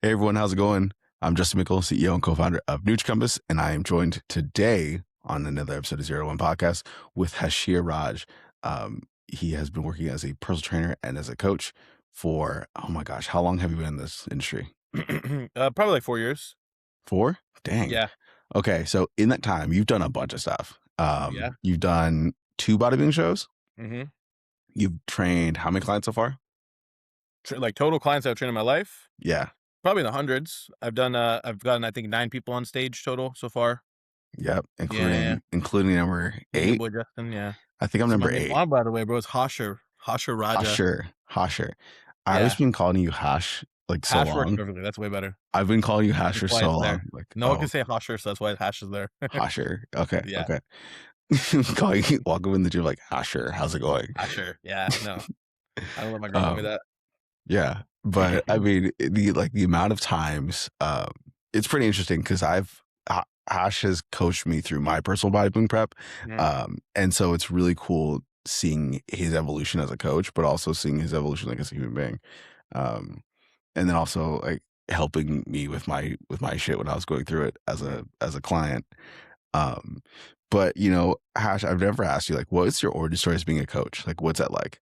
Hey everyone, how's it going? I'm Justin Mickle, CEO and co-founder of Compass, and I am joined today on another episode of Zero to One Podcast with Hashir Raj. He has been working as a personal trainer and as a coach for, oh my gosh, how long have you been in this industry? Probably like 4 years. 4? Dang. Yeah. Okay, so in that time, you've done a bunch of stuff. Yeah. You've done 2 bodybuilding shows. Mhm. You've trained how many clients so far? Like total clients I've trained in my life, Yeah. probably in the hundreds. I've gotten, I think, 9 people on stage total so far. Yep. Yeah. Including number Me and your 8. boy Justin, yeah. I think I'm So my number name's 8. Juan, by the way, bro. It's Hashir Raja. Hashir. I always Yeah. been calling you Hash like so Hash works long. perfectly. That's way better. I've been calling you Hash That's for why so it's there. long. Like, No one oh, can say Hashir, so that's why Hash is there. Hashir. Okay, Yeah. okay. Calling you, walk up in the gym like Hashir. How's it going? Hashir. Yeah. No, I don't let my girl call me Um, that. yeah, but I mean the amount of times, it's pretty interesting because Hash has coached me through my personal bodybuilding prep, Mhm. and so it's really cool seeing his evolution as a coach, but also seeing his evolution like as a human being. Um, and then also like helping me with my shit when I was going through it Mhm. as a client. Um, but Hash, I've never asked you like, what's your origin story as being a coach? Like, what's that like?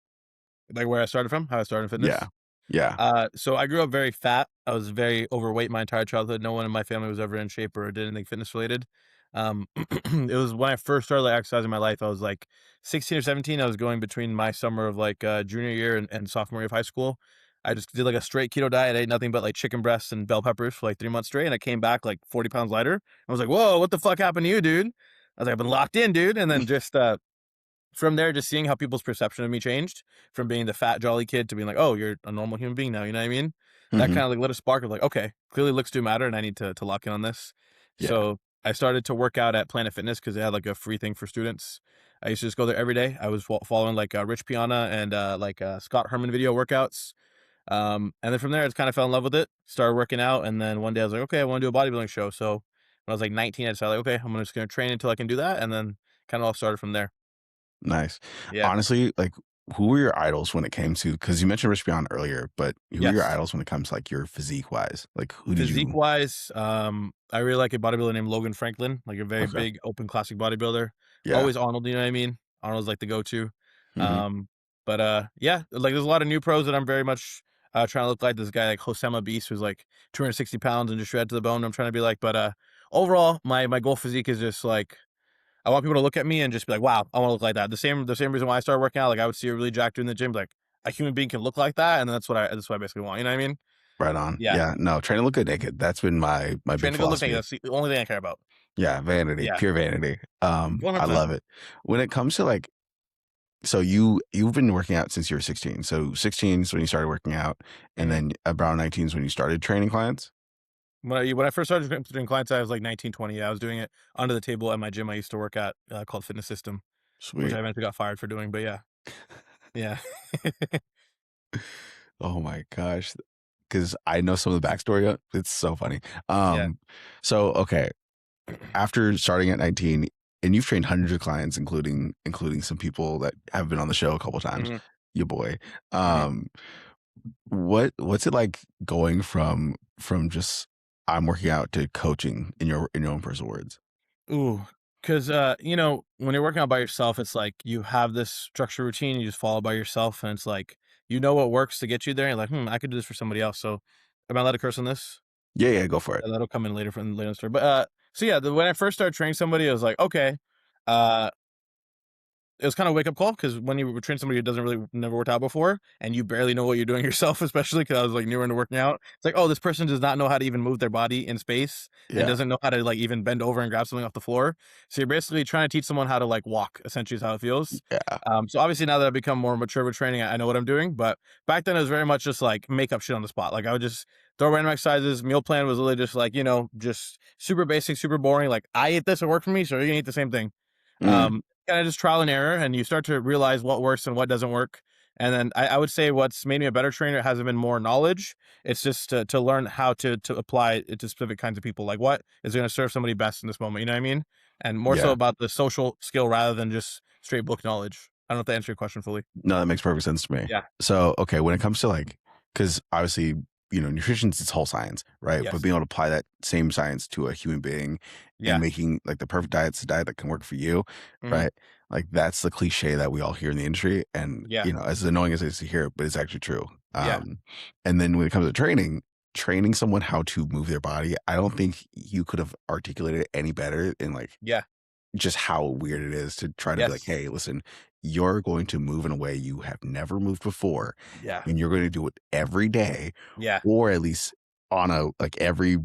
Like where I started from, how I started in Yeah, fitness. yeah, So I grew up very fat. I was very overweight my entire childhood. No one in my family was ever in shape or did anything fitness related. It was when I first started like exercising in my life. I was like 16 or 17. I was going between my summer of like junior year and sophomore year of high school. I just did like a straight keto diet. I ate nothing but like chicken breasts and bell peppers for like 3 months straight. And I came back like 40 pounds lighter. I was like, whoa, what the fuck happened to you, dude? I was like, I've been locked in, dude. And then just from there, just seeing how people's perception of me changed from being the fat, jolly kid to being like, "Oh, you're a normal human being now." You know what I mean? That hmm kinda, like, lit a spark of like, "Okay, clearly looks do matter, and I need to lock in on this." yeah, So, I started to work out at Planet Fitness because they had, like, a free thing for students. I used to just go there every day. I was following, like, Rich Piana and, Scott Herman video workouts. And then from there, I just kinda fell in love with it, started working out, and then one day I was like, "Okay, I wanna do a bodybuilding show." So, when I was, like, 19, I decided, like, "Okay, I'm just gonna train until I can do that," and then kinda all started from there. nice. Yeah. Honestly, like, who were your idols when it came to? Because you mentioned Rich Beyond earlier, but who were your Yes. idols when it comes to like your physique wise? Like, who did Physique you? wise, I really like a bodybuilder named Logan Franklin, like a very Okay, big open classic bodybuilder. yeah, Always Arnold, you know what I mean? Arnold's like the go-to. hmm Um, but yeah, like there's a lot of new pros that I'm very much trying to look like this guy like Hosama Beast who's like 260 pounds and just shredded to the bone. I'm trying to be like, but overall, my goal physique is just like I want people to look at me and just be like, wow, I want to look like that. The same reason why I started working out, like I would see a really jacked dude in the gym, like a human being can look like that, and that's what I basically want. You know what I mean? right on. Yeah. Yeah, no, trying to look good naked. That's been my Trying big to go look like philosophy. that's the only thing I care about. Yeah, vanity, Yeah. pure vanity. I 100%. love it. When it comes to like, so you've been working out since you were 16. So 16 is when you started working out, and Mhm. then around 19 is when you started training clients. When I first started doing clients, I was like 19, 20. Yeah, I was doing it under the table at my gym I used to work at, called Fitness System, which I Sweet. eventually got fired for doing, but yeah. Yeah. Oh my gosh. Because I know some of the backstory. It's so funny. Yeah. So okay, after starting at 19, and you've trained hundreds of clients, including some people that have been on the show a couple times. Mhm, Your boy. mhm. Um, what's it like going from just I'm working out to coaching in your own personal words? Ooh, 'cause, when you're working out by yourself, it's like you have this structured routine, you just follow by yourself, and it's like, you know what works to get you there, you're like, "Hmm, I could do this for somebody else." So, am I allowed to curse on this? Yeah, yeah, go for it. That'll come in later from later in the story. But, so yeah, when I first started training somebody, I was like, "Okay, uh" it was kind of a wake up call because when you train somebody who doesn't really never worked out before and you barely know what you're doing yourself, especially because I was like newer into working out, it's like, oh, this person does not know how to even move their body in space and Yeah, doesn't know how to like even bend over and grab something off the floor. So you're basically trying to teach someone how to like walk, essentially is how it feels. yeah. So obviously now that I've become more mature with training, I know what I'm doing. But back then it was very much just like make up shit on the spot. Like I would just throw random exercises. Meal plan was literally just like, just super basic, super boring. Like I ate this, it worked for me, so you're gonna eat the same thing. Mm, Kind of just trial and error, and you start to realize what works and what doesn't work. And then I would say what's made me a better trainer hasn't been more knowledge. It's just to learn how to apply it to specific kinds of people. Like what is going to serve somebody best in this moment. You know what I mean? And more so yeah. about the social skill rather than just straight book knowledge. I don't know if that answered your question fully. No, that makes perfect sense to me. Yeah. So, okay, when it comes to like, because obviously nutrition's its whole science, right? But Yes. being able to apply that same science to a human being and Yeah. making like the perfect diet's a diet that can work for you, Mhm. right? Like that's the cliche that we all hear in the industry. And, Yeah. as annoying as it is to hear, but it's actually true. Yeah. And then when it comes to training someone how to move their body, I don't think you could have articulated it any better in like Yeah. just how weird it is to try to be like, Yes. hey, listen, you're going to move in a way you have never moved before, Yeah. and you're going to do it every day, Yeah. or at least on a like every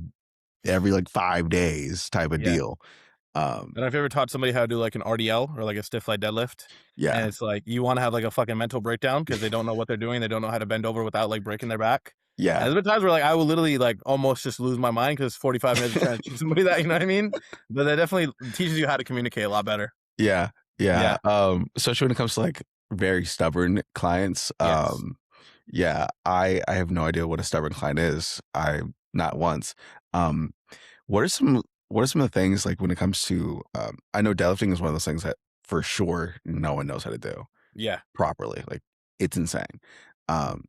like 5 days type of Yeah. deal. Um, And I've ever taught somebody how to do like an RDL or like a stiff leg deadlift, and yeah, it's like you wanna have like a fucking mental breakdown because they don't know what they're doing, they don't know how to bend over without like breaking their back. And yeah, there's been times where like I will literally like almost just lose my mind because 45 minutes of trying to teach somebody that, you know what I mean? But that definitely teaches you how to communicate a lot better. yeah, yeah. Yeah. Especially when it comes to like very stubborn clients. Yes. Yeah, I have no idea what a stubborn client is. I not once. Um, What are some what are some of the things like when it comes to I know deadlifting is one of those things that for sure no one knows how to do Yeah. properly. Like it's insane. Um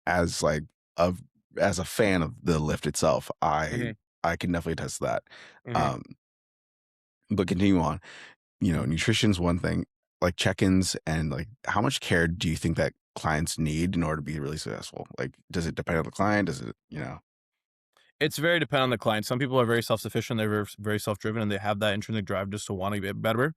as like of as a fan of the lift itself, Mhm. I can definitely attest to that. Mhm. Um but continue on. Nutrition's one thing, like check-ins and like how much care do you think that clients need in order to be really successful? Like does it depend on the client? Does it? It's very dependent on the client. Some people are very self-sufficient, they're very self-driven, and they have that intrinsic drive just to wanna get better,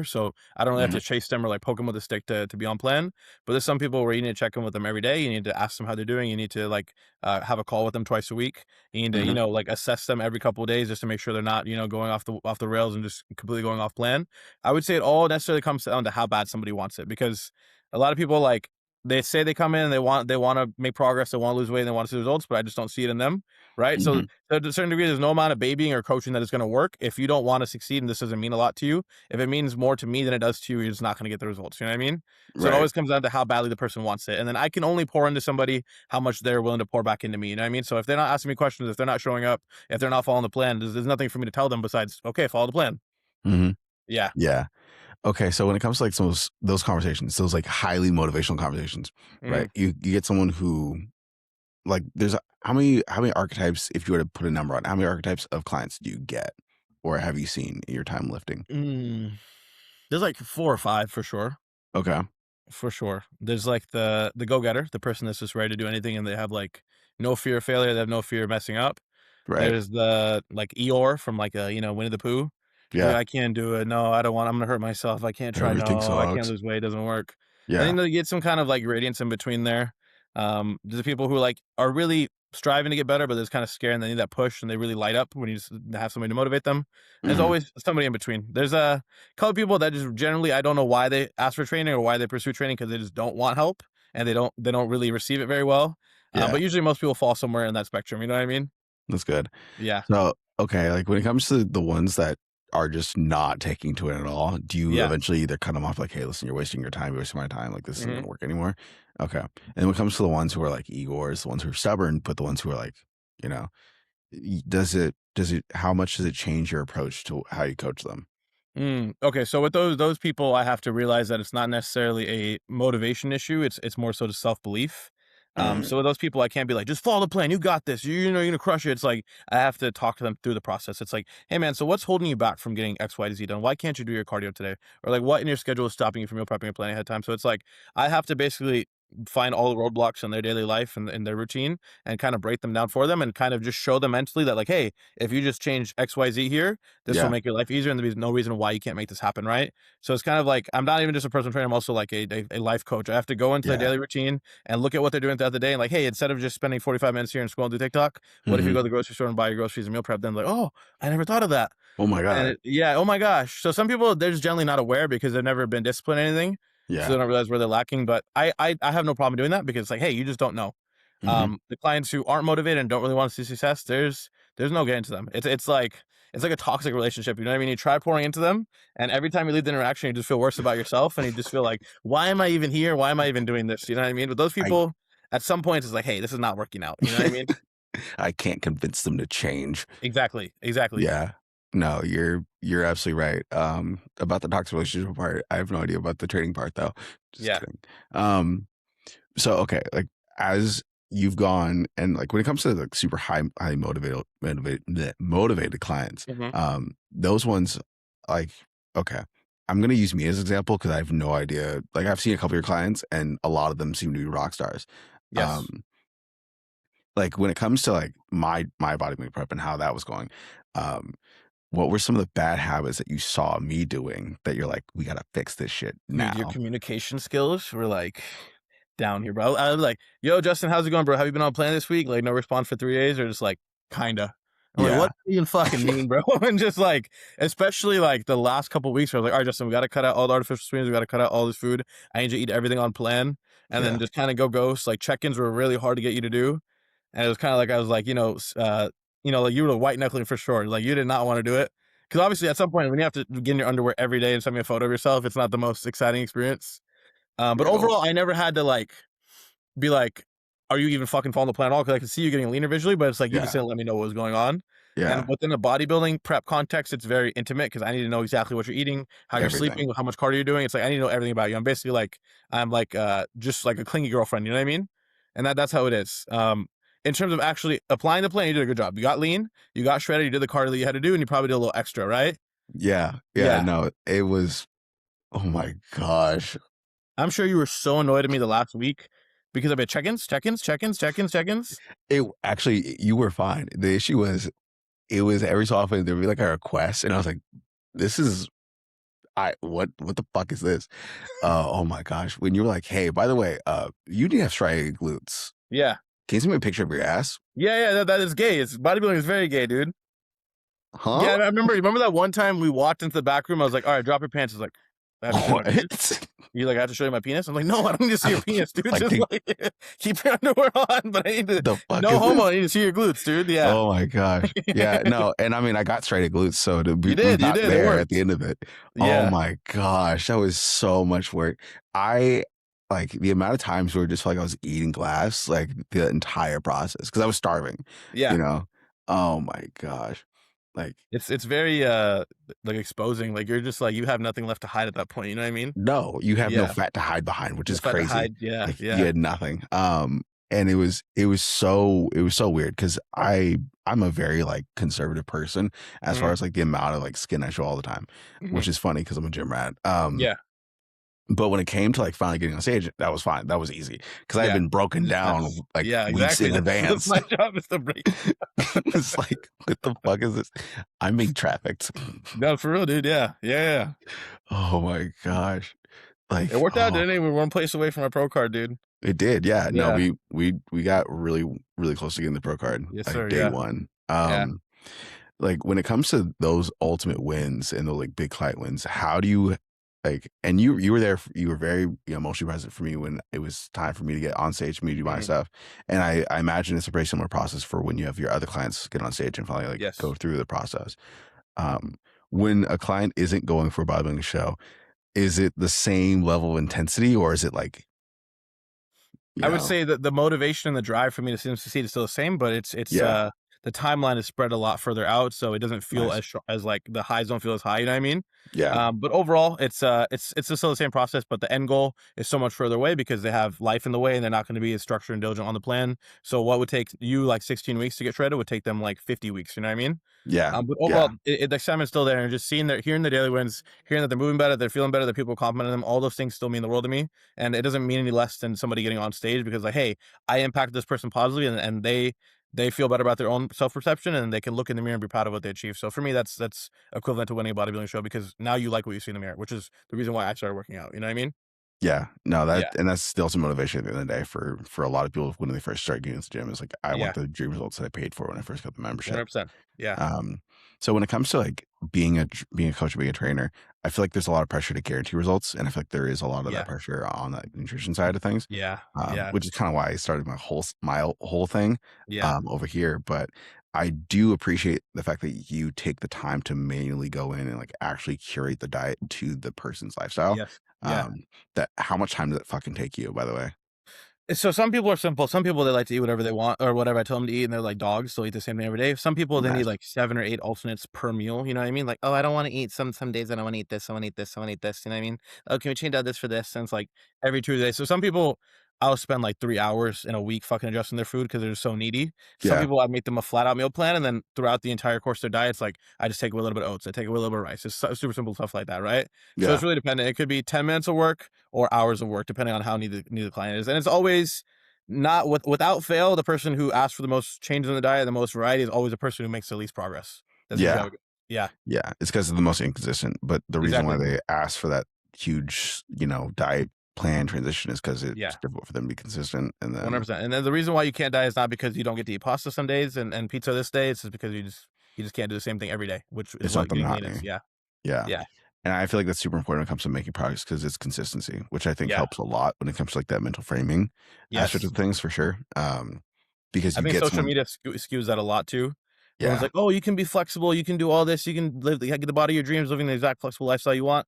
so I don't really have Mhm, to chase them or, like, poke them with a stick to be on plan, but there's some people where you need to check in with them every day, you need to ask them how they're doing, you need to, like, have a call with them twice a week, you need to, mhm, like, assess them every couple of days just to make sure they're not, going off the rails and just completely going off plan. I would say it all necessarily comes down to how bad somebody wants it, because a lot of people, like, they say they come in and they wanna make progress, they wanna lose weight, and they wanna see results, but I just don't see it in them. Right? So, mhm. to a certain degree, there's no amount of babying or coaching that is going to work if you don't want to succeed and this doesn't mean a lot to you. If it means more to me than it does to you, you're just not going to get the results. You know what I mean? So it Right. always comes down to how badly the person wants it. And then I can only pour into somebody how much they're willing to pour back into me. You know what I mean? So if they're not asking me questions, if they're not showing up, if they're not following the plan, there's nothing for me to tell them besides, okay, follow the plan. Mhm. Yeah. Yeah. Okay, so when it comes to like some of those conversations, those like highly motivational conversations, Hmm. right? You get someone who like how many archetypes, if you were to put a number on, how many archetypes of clients do you get or have you seen in your time lifting? Mm. There's like four or five for sure. Okay. For sure. There's like the go-getter, the person that's just ready to do anything and they have like no fear of failure, they have no fear of messing up. Right. There's the like Eeyore from like Winnie the Pooh. They're Yeah. like, I can't do it. No, I don't want I'm gonna hurt myself. I can't try. Everything No, I can't sucks. lose weight, it doesn't work. And Yeah. then you get some kind of like radiance in between there. There's the people who like are really striving to get better, but they're just kind of scared and they need that push and they really light up when you just have somebody to motivate them. And there's Hmm. always somebody in between. There's a couple people that just generally I don't know why they ask for training or why they pursue training because they just don't want help and they don't really receive it very well. Yeah. But usually most people fall somewhere in that spectrum. You know what I mean? That's good. Yeah. So, okay, like when it comes to the ones that are just not taking to it at all, do you Yeah. eventually either cut them off like, hey, listen, you're wasting your time, you're wasting my time, like this isn't Mhm. gonna work anymore? Okay. And when it comes to the ones who are like Igors, the ones who are stubborn, but the ones who are like, you know, does it how much does it change your approach to how you coach them? Okay, so with those people, I have to realize that it's not necessarily a motivation issue. It's more so the self belief. Mm, So with those people, I can't be like, just follow the plan. You got this. You know you're gonna crush it. It's like I have to talk to them through the process. It's like, hey man, so what's holding you back from getting X, Y, to Z done? Why can't you do your cardio today? Or like, what in your schedule is stopping you from meal prepping or planning ahead of time? So it's like I have to basically find all the roadblocks in their daily life and in their routine and kind of break them down for them and kind of just show them mentally that like, hey, if you just change X, Y, Z here, this will yeah, make your life easier, and there's no reason why you can't make this happen, right? So it's kind of like I'm not even just a personal trainer; I'm also like a life coach. I have to go into their yeah. daily routine and look at what they're doing throughout the day, and like, hey, instead of just spending 45 minutes here and scrolling through TikTok, what if you Hmm. go to the grocery store and buy your groceries and meal prep? Then like, oh, I never thought of that. Oh my And God. yeah, oh my gosh. So some people they're just generally not aware because they've never been disciplined in anything, so Yeah. they don't realize where they're lacking. But I have no problem doing that because it's like, hey, you just don't know. Hmm. The clients who aren't motivated and don't really want to see success, there's no getting to them. It's like a toxic relationship. You know what I mean? You try pouring into them, and every time you leave the interaction, you just feel worse about yourself, and you just feel like, why am I even here? Why am I even doing this? You know what I mean? But those I people, at some point, it's like, hey, this is not working out. You know what I mean? I can't convince them to change. Exactly. Exactly. Yeah. No, you're absolutely right. About the toxic relationship part, I have no idea about the trading part though. Just Yeah. kidding. So okay, like as you've gone and like when it comes to like super highly motivated clients, Mhm. those ones like okay. I'm gonna use me as an example because I have no idea. Like I've seen a couple of your clients and a lot of them seem to be rock stars. Yes. Um, like when it comes to like my bodybuilding prep and how that was going, um, what were some of the bad habits that you saw me doing that you're like, we gotta fix this shit Dude, your now? communication skills were, like, down here, bro. I was like, "Yo, Justin, how's it going, bro? Have you been on plan this week?" Like, no response for 3 days or just like, "Kinda." I'm like, Yeah, "What do you even fucking mean, bro?" And just, like especially, like, the last couple weeks where I was like, "Alright, Justin, we gotta cut out all the artificial sweeteners, we gotta cut out all this food. I need you to eat everything on plan," and then yeah, just kinda go ghost. Like, check-ins were really hard to get you to do, and it was kinda like I was like, like, you were white knuckling for sure. Like, you did not wanna do it because obviously, at some point, when you have to get in your underwear every day and send me a photo of yourself, it's not the most exciting experience. But yeah, no, overall, I never had to like be like, "Are you even fucking following the plan at all?" Because I could see you getting leaner visually, but it's like you just yeah, didn't let me know what was going on. And yeah, within a bodybuilding prep context, it's very intimate because I need to know exactly what you're eating, how you're everything. sleeping, how much cardio you're doing. It's like I need to know everything about you. I'm basically like I'm like just like a clingy girlfriend. You know what I mean? And that's how it is. In terms of actually applying the plan, you did a good job. You got lean, you got shredded, you did the cardio that you had to do, and you probably did a little extra, right? Yeah, yeah, Yeah. no, it was. Oh my gosh, I'm sure you were so annoyed at me the last week because I've been check-ins, check-ins, check-ins, check-ins, check-ins. it actually you were fine. The issue was it was every so often there'd be like a request, and I was like, this is I what the fuck is this? Oh my gosh. When you were like, "Hey, by the way, you need to have striated glutes. Yeah. Can you send me a picture of your ass?" Yeah, yeah, that is gay. It's bodybuilding is very gay, dude. Yeah, Huh? I remember that one time we walked into the back room, I was like, "Alright, drop your pants." I was like, "I have to show you my penis?" What? You like, "I have to show you my penis?" I'm like, "No, I don't need to see your penis, dude. Just Like, like keep your underwear on, but I need to the fuck no is homo, this? I need to see your glutes, dude." Yeah. Oh my gosh. Yeah, no, and I mean, I got striated glutes, so to be we You got did, it there at the worked. end of it. Oh Yeah. my gosh, that was so much work. I like the amount of times where it just felt like I was eating glass, like the entire process, because I was starving, you Yeah. know? Oh my gosh. Like, It's very, like, exposing, like, you're just like, you have nothing left to hide at that point, you know what I mean? no, you have no Yeah. fat to hide behind, which No is fat to crazy. hide. Yeah, Like you yeah. had nothing. And it was so weird because I'm a very like conservative person as far Mhm, as like the amount of like skin I show all the time, mhm. which is funny because I'm a gym rat. Yeah, But when it came to like finally getting on stage, that was fine. That was easy because I had yeah. been broken down That's like yeah, weeks exactly. in That's advance. my job is to break It's like, what the fuck is this? I'm being trafficked. no, for real, dude, yeah. Yeah, yeah. Oh my gosh. It Like, worked out, oh, didn't it? We were one place away from our pro card, dude. it did, yeah. No, Yeah. we got really really close to getting the pro card Yes, like sir, day yeah. one. Yeah. Like when it comes to those ultimate wins and the like big client wins, how do you like? And you were there, you were very emotionally present for me when it was time for me to get on stage, me to do my Mhm. stuff. And I imagine it's a very similar process for when you have your other clients get on stage and finally like go Yes. through the process. Um, when a client isn't going for a bodybuilding show, is it the same level of intensity or is it like you I would know? say that the motivation and the drive for me to see them succeed is still the same, but Yeah, the timeline is spread a lot further out, so it doesn't feel nice. as like the highs don't feel as high, you know what I mean? Yeah, But overall, it's still the same process, but the end goal is so much further away because they have life in the way and they're not gonna be as structured and diligent on the plan. So what would take you like 16 weeks to get shredded would take them like 50 weeks, you know what I mean? yeah, But overall, yeah, the excitement's still there, and just seeing their hearing the daily wins, hearing that they're moving better, they're feeling better, that people are complimenting them, all those things still mean the world to me. And it doesn't mean any less than somebody getting on stage because like, hey, I impacted this person positively, and they feel better about their own self perception, and they can look in the mirror and be proud of what they achieved. So for me, that's equivalent to winning a bodybuilding show because now you like what you see in the mirror, which is the reason why I started working out. You know what I mean? yeah. No, that Yeah, and that's still some motivation at the end of the day for a lot of people when they first start getting into the gym. Is like I want yeah, the dream results that I paid for when I first got the membership. 100%. Yeah, Um, so when it comes to like being a coach, being a trainer, I feel like there's a lot of pressure to guarantee results, and I feel like there is a lot of that yeah, pressure on the nutrition side of things, yeah, yeah, which is kind of why I started my whole thing yeah, over here. But I do appreciate the fact that you take the time to manually go in and like actually curate the diet to the person's lifestyle. yes, yeah. Um, that how much time does it fucking take you, by the way? So some people are simple. Some people they like to eat whatever they want or whatever I tell them to eat, and they're like dogs. They'll eat the same thing every day. Some people they need Nice. like 7 or 8 alternates per meal. You know what I mean? Like, oh, I don't want to eat some days I don't want to eat this. I want to eat this. I want to eat this. You know what I mean? Oh, can we change out this for this? And it's like every 2 days. So some people I'll spend like 3 hours in a week fucking adjusting their food because 'cause they're so needy. Some Yeah. people, I make them a flat out meal plan, and then throughout the entire course of their diet, it's like, I just take away a little bit of oats, I take away a little bit of rice. It's super simple stuff like that, right? So it's Yeah. really dependent. It could be 10 minutes of work or hours of work, depending on how needy the client is, and it's always not without fail, the person who asks for the most changes in the diet, the most variety, is always the person who makes the least progress. That's usually how Yeah. it goes. Yeah, Yeah. It's because of the most inconsistent. But the reason why exactly. they ask for that huge, diet plan transition is because it's Yeah. difficult for them to be consistent. And then 100%. And then the reason why you can't diet is not because you don't get to eat pasta some days and pizza this day. It's just because you just can't do the same thing every day, which is it's not what the getting lean is. monotony. Yeah. Yeah. Yeah. And I feel like that's super important when it comes to making progress because it's consistency, which I think Yeah. helps a lot when it comes to like that mental framing aspect Yes. of things for sure. Because I you think get social someone, media skews that a lot too. Everyone's yeah, like, "Oh, you can be flexible. You can do all this. You can get the body of your dreams, living the exact flexible lifestyle you want."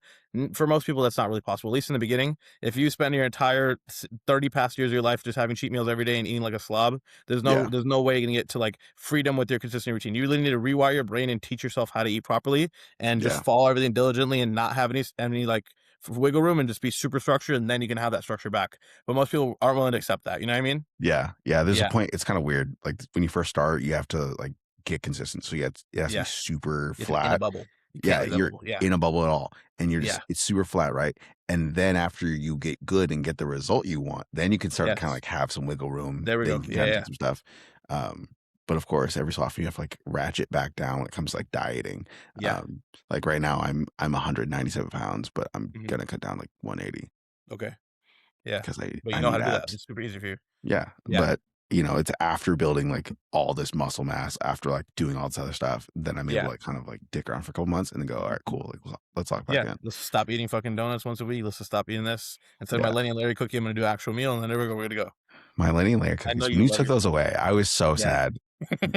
For most people, that's not really possible. At least in the beginning, if you spend your entire 30 past years of your life just having cheat meals every day and eating like a slob, yeah, there's no way you're gonna get to like freedom with your consistent routine. You really need to rewire your brain and teach yourself how to eat properly and just yeah, follow everything diligently and not have any like wiggle room and just be super structured, and then you can have that structure back. But most people aren't willing to accept that. You know what I mean? yeah, yeah. There's a Yeah. point. It's kind of weird. Like when you first start, you have to like get consistent. So it has to be Yeah. super It's in a flat. bubble. You can't Yeah, leave that you're bubble. Yeah. in a bubble at all, and Yeah. it's super flat, right? And then after you get good and get the result you want, then you can start to kind of Yes. like have some wiggle room. There we Then go. you can Yeah, kind of do yeah. some stuff. Um, but of course, every so often you have to like ratchet back down when it comes to like dieting. Yeah. Um, like right now, I'm 197 pounds, but I'm Mhm. gonna cut down like 180 Okay. Yeah. because But you I know how need to do that. abs. It's super easy for you. Yeah, Yeah. but it's after building like all this muscle mass, after like doing all this other stuff, then I'm able to Yeah. like kind of like dick around for a couple months and then go, all right, cool, like let's lock back Yeah. in. Let's stop eating fucking donuts once a week. Let's just stop eating this. Instead of my Yeah. Lenny and Larry cookie, I'm gonna do actual meal, and then there we go. We're gonna go. My Lenny and Leia I know cookies. When you you love took your those away, I was so yeah. sad.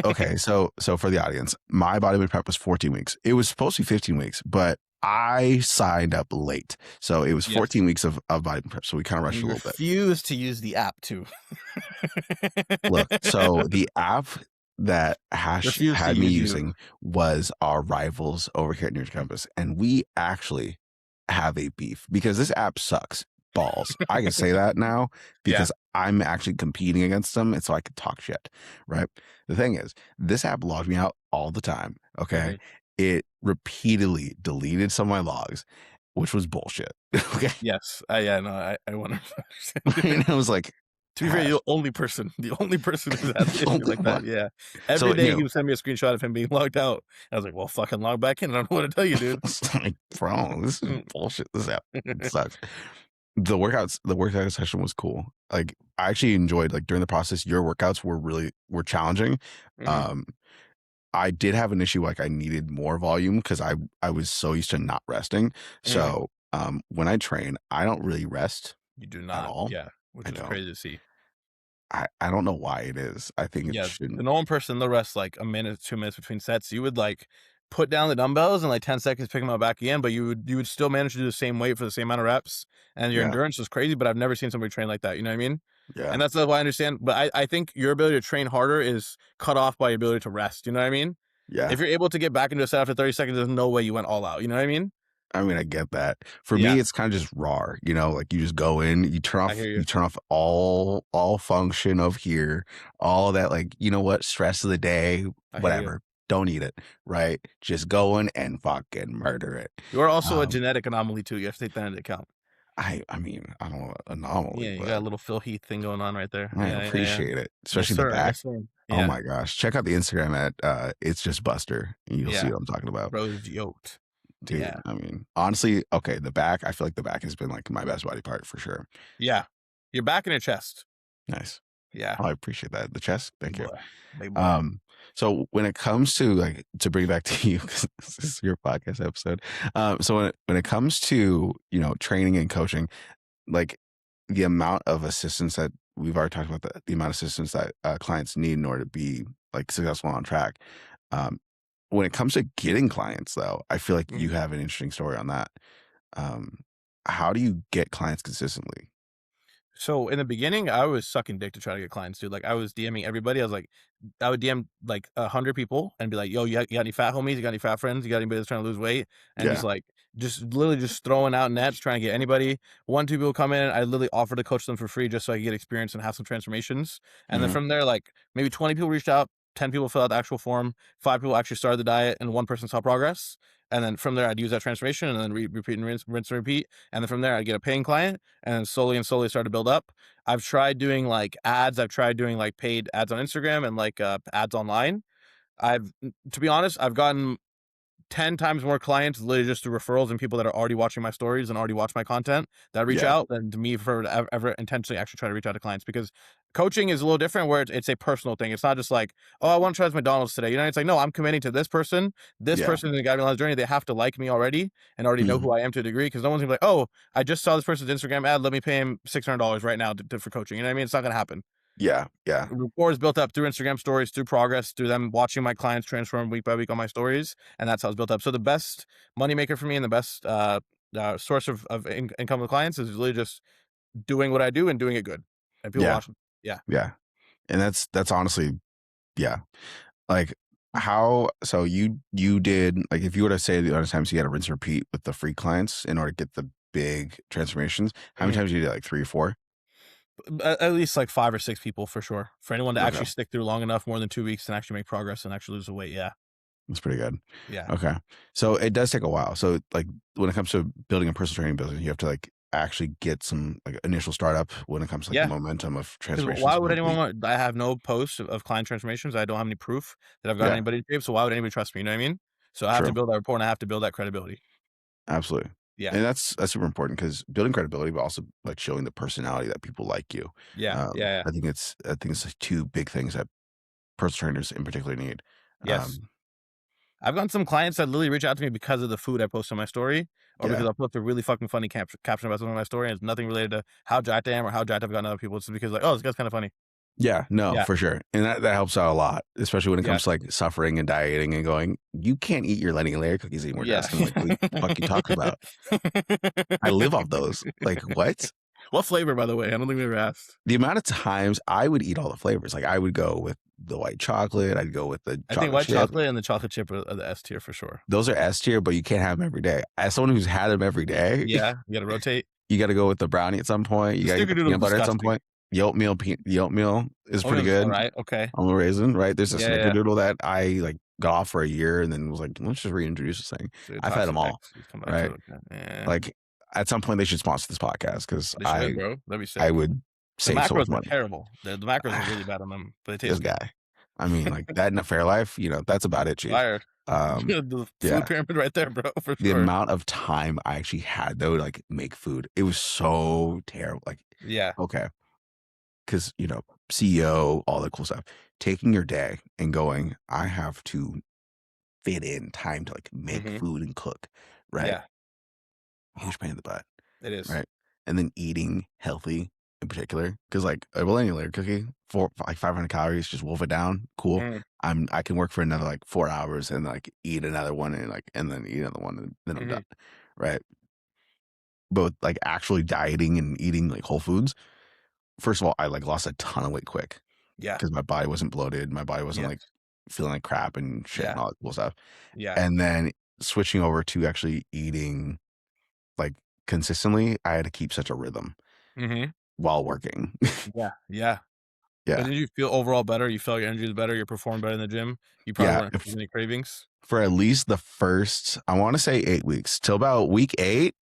Okay, so for the audience, my body weight prep was 14 weeks. It was supposed to be 15 weeks, but I signed up late. So it was Yes. 14 weeks of body prep. So we kind of And rushed you a little bit. refuse to use the app too. Look, so the app that Hash Refuse to had me use you. using was our rivals over here at News Campus. And we actually have a beef because this app sucks balls. I can say that now Yeah. because I'm actually competing against them. And so I can talk shit, right? The thing is, this app logged me out all the time. Okay. Mhm. It repeatedly deleted some of my logs, which was bullshit. Okay. Yes. Yeah, no, I 100% And I was like, To be fair, Hash, you're the only person who has an the issue only like one. that, yeah. Every So, day he would send me a screenshot of him being logged out. I was like, "Well, fucking log back in. I don't know what to tell you, dude." it's like, bro, this is Mm. bullshit. This app sucks. The workout session was cool. Like I actually enjoyed like during the process, your workouts were challenging. Mhm, Um, I did have an issue like I needed more volume because I was so used to not resting. mhm. So when I train, I don't really rest You do at not, all. yeah, which I is don't. crazy to see. I don't know why it is. I think it Yeah, the shouldn't. normal person, they'll rest, like, a minute, 2 minutes between sets. You would, like, put down the dumbbells and, like, 10 seconds, pick them up back again, but you would still manage to do the same weight for the same amount of reps, and your Yeah, endurance was crazy, but I've never seen somebody train like that, you know what I mean? And yeah, that's why I understand, but I think your ability to train harder is cut off by your ability to rest, you know what I mean? yeah. If you're able to get back into a set after 30 seconds, there's no way you went all out, you know what I mean? I mean, I get that. For Yeah, me, it's kind of just raw, like you just go in, I hear you. you turn off all function of here, all that like, you know what, stress of the day, I hear you. whatever. Don't need it, right? Just go in and fucking murder it. You are also a Um, genetic anomaly too, you have to take that into account. I mean, I don't know, anomaly, Yeah, you got a but little Phil Heath thing going on right there. I Yeah, yeah, yeah. appreciate it, Yes, especially the sir. back. Yes, sir. Oh Yeah, my gosh. Check out the Instagram at it's just Buster. And you'll see yeah. what I'm talking about. Bro's yoked. Dude, Yeah, I mean, honestly, okay, the back, I feel like the back has been like my best body part for sure. yeah. Your back and your chest. Nice. Yeah. Oh, I appreciate that. The chest, Big thank you. boy. Big boy. Um, so when it comes to like to bring it back to you, 'cause this is your podcast episode. So when it comes to training and coaching, like the amount of assistance that we've already talked about, the amount of assistance that clients need in order to be like successful on track. Um, when it comes to getting clients, though, I feel like you Mhm. have an interesting story on that. Um, how do you get clients consistently? So in the beginning, I was sucking dick to try to get clients, dude. Like I was DMing everybody. I would DM like 100 people and be like, "Yo, you got any fat homies? You got any fat friends? You got anybody that's trying to lose weight?" And just Yeah, like just literally just throwing out nets, trying to get anybody. 1, 2 people come in, I literally offer to coach them for free just so I can get experience and have some transformations. And then Mhm. from there, like maybe 20 people reached out, 10 people filled out the actual form, 5 people actually started the diet, and 1 person saw progress. And then from there, I'd use that transformation and then repeat and rinse and repeat. And then from there, I'd get a paying client and then slowly and slowly start to build up. I've tried doing like ads. I've tried doing like paid ads on Instagram and like ads online. To be honest, I've gotten 10 times more clients literally just through referrals and people that are already watching my stories and already watch my content that reach Yeah. out than to me for ever intentionally actually try to reach out to clients because coaching is a little different where it's a personal thing. It's not just like, oh, I want to try this McDonald's today. You know, it's like, no, I'm committing to this person. This Yeah. person is going to guide me on this journey. They have to like me already and already know who Mhm. I am to a degree because no one's gonna be like, oh, I just saw this person's Instagram ad. Let me pay him $600 right now for coaching. You know what I mean? It's not going to happen. Yeah. Yeah. Rapport is built up through Instagram stories, through progress, through them watching my clients transform week by week on my stories, and that's how it's built up. So the best moneymaker for me and the best source of income with clients is really just doing what I do and doing it good, and people Yeah. watching. Yeah, Yeah. And that's honestly, yeah. Like, how so you did, like, if you were to say the amount of times you had to rinse and repeat with the free clients in order to get the big transformations, how many mhm. times you did it? Like 3 or 4? At least like 5 or 6 people for sure. For anyone to Okay. actually stick through long enough, more than 2 weeks, and actually make progress and actually lose the weight. Yeah, That's pretty good. yeah, Okay. So it does take a while. So, like, when it comes to building a personal training business, you have to, like, actually get some, like, initial startup when it comes to, like, the yeah. momentum of Because why transformations would anyone complete. want? I have no posts of client transformations. I don't have any proof that I've gotten Yeah, anybody to shape. So why would anybody trust me? You know what I mean? So I have to true. build that rapport and I have to build that credibility. Absolutely. Yeah. And that's super important because building credibility, but also, like, showing the personality that people like you. Yeah. Yeah. Yeah. I think it's like 2 big things that personal trainers in particular need. Yes. Um, I've gotten some clients that literally reach out to me because of the food I post on my story, or because yeah. I'll put a really fucking funny caption about something on my story, and it's nothing related to how jacked I am or how jacked I've gotten other people. It's just because like, oh, this guy's kind of funny. Yeah, no, Yeah. for sure. And that helps out a lot, especially when it Yeah. comes to, like, suffering and dieting and going, "You can't eat your Lenny and Larry cookies anymore, Yeah. Dustin." Like, "What the fuck you talking about? I live off those." Like, what? What flavor, by the way? I don't think we ever asked. The amount of times I would eat all the flavors, like, I would go with the white chocolate, I'd go with the I think chocolate white chip. chocolate and the chocolate chip are the S tier for sure. Those are S tier, but you can't have them every day. As someone who's had them every day, Yeah, you gotta rotate. you gotta go with the brownie at some point, you The gotta get the snickerdoodle is peanut butter at some disgusting. point. The oatmeal is pretty Oatmeal's good alright, okay. on the raisin, right? There's a Yeah, yeah, yeah. snickerdoodle that I, like, got off for a year and then was like, "Let's just reintroduce this thing." So you're I've had toxic them all, X. You come back to right? it. Okay. Yeah. Like, at some point, they should sponsor this podcast because They should, I bro. That'd be I sick. would The save so much macros are money. terrible. The macros are really bad on them, but they This taste good. guy. I mean, like, that in a Fairlife, that's about it, chief. Fire. Um, The food yeah. pyramid right there, bro, for The sure. amount of time I actually had, though, to, like, make food, it was so terrible. Like, Yeah. okay, because, CEO, all that cool stuff. Taking your day and going, "I have to fit in time to, like, make Mhm. food and cook," right? Yeah, Huge pain in the butt, it is. right? And then eating healthy in particular, because, like, a millennial layer cookie, like 500 calories, just wolf it down, cool. Mm, I can work for another, like, 4 hours and, like, eat another one and then eat another one and then I'm mhm. done, right? But with, like, actually dieting and eating, like, whole foods, first of all, I, like, lost a ton of weight quick Yeah. because my body wasn't bloated, my body wasn't, Yes. like, feeling like crap and shit Yeah. and all that cool stuff. Yeah. And then switching over to actually eating, like, consistently, I had to keep such a rhythm Mhm. while working. Yeah. Yeah. But Yeah. did you feel overall better? You felt your energy was better, you performed better in the gym? You probably Yeah, weren't if having any cravings? for at least the first, I wanna say 8 weeks, till about week 8,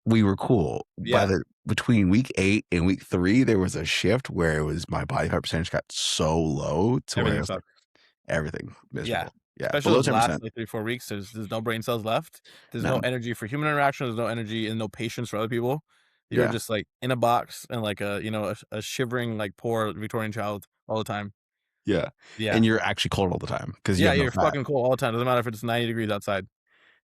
we were cool. Yeah. Between week 8 and week 3, there was a shift where it was my body fat percentage got so low to where it Everything was like sucks. everything Yeah. miserable. Yeah, Especially below those last, 10%. like, 3, 4 weeks, there's no brain cells left. There's no None. energy for human interaction, there's no energy and no patience for other people. You're Yeah, just, like, in a box and, like, a shivering, like, poor Victorian child all the time. yeah, Yeah. and you're actually cold all the time because you Yeah, have no you're fat. fucking cold all the time, doesn't matter if it's 90 degrees outside.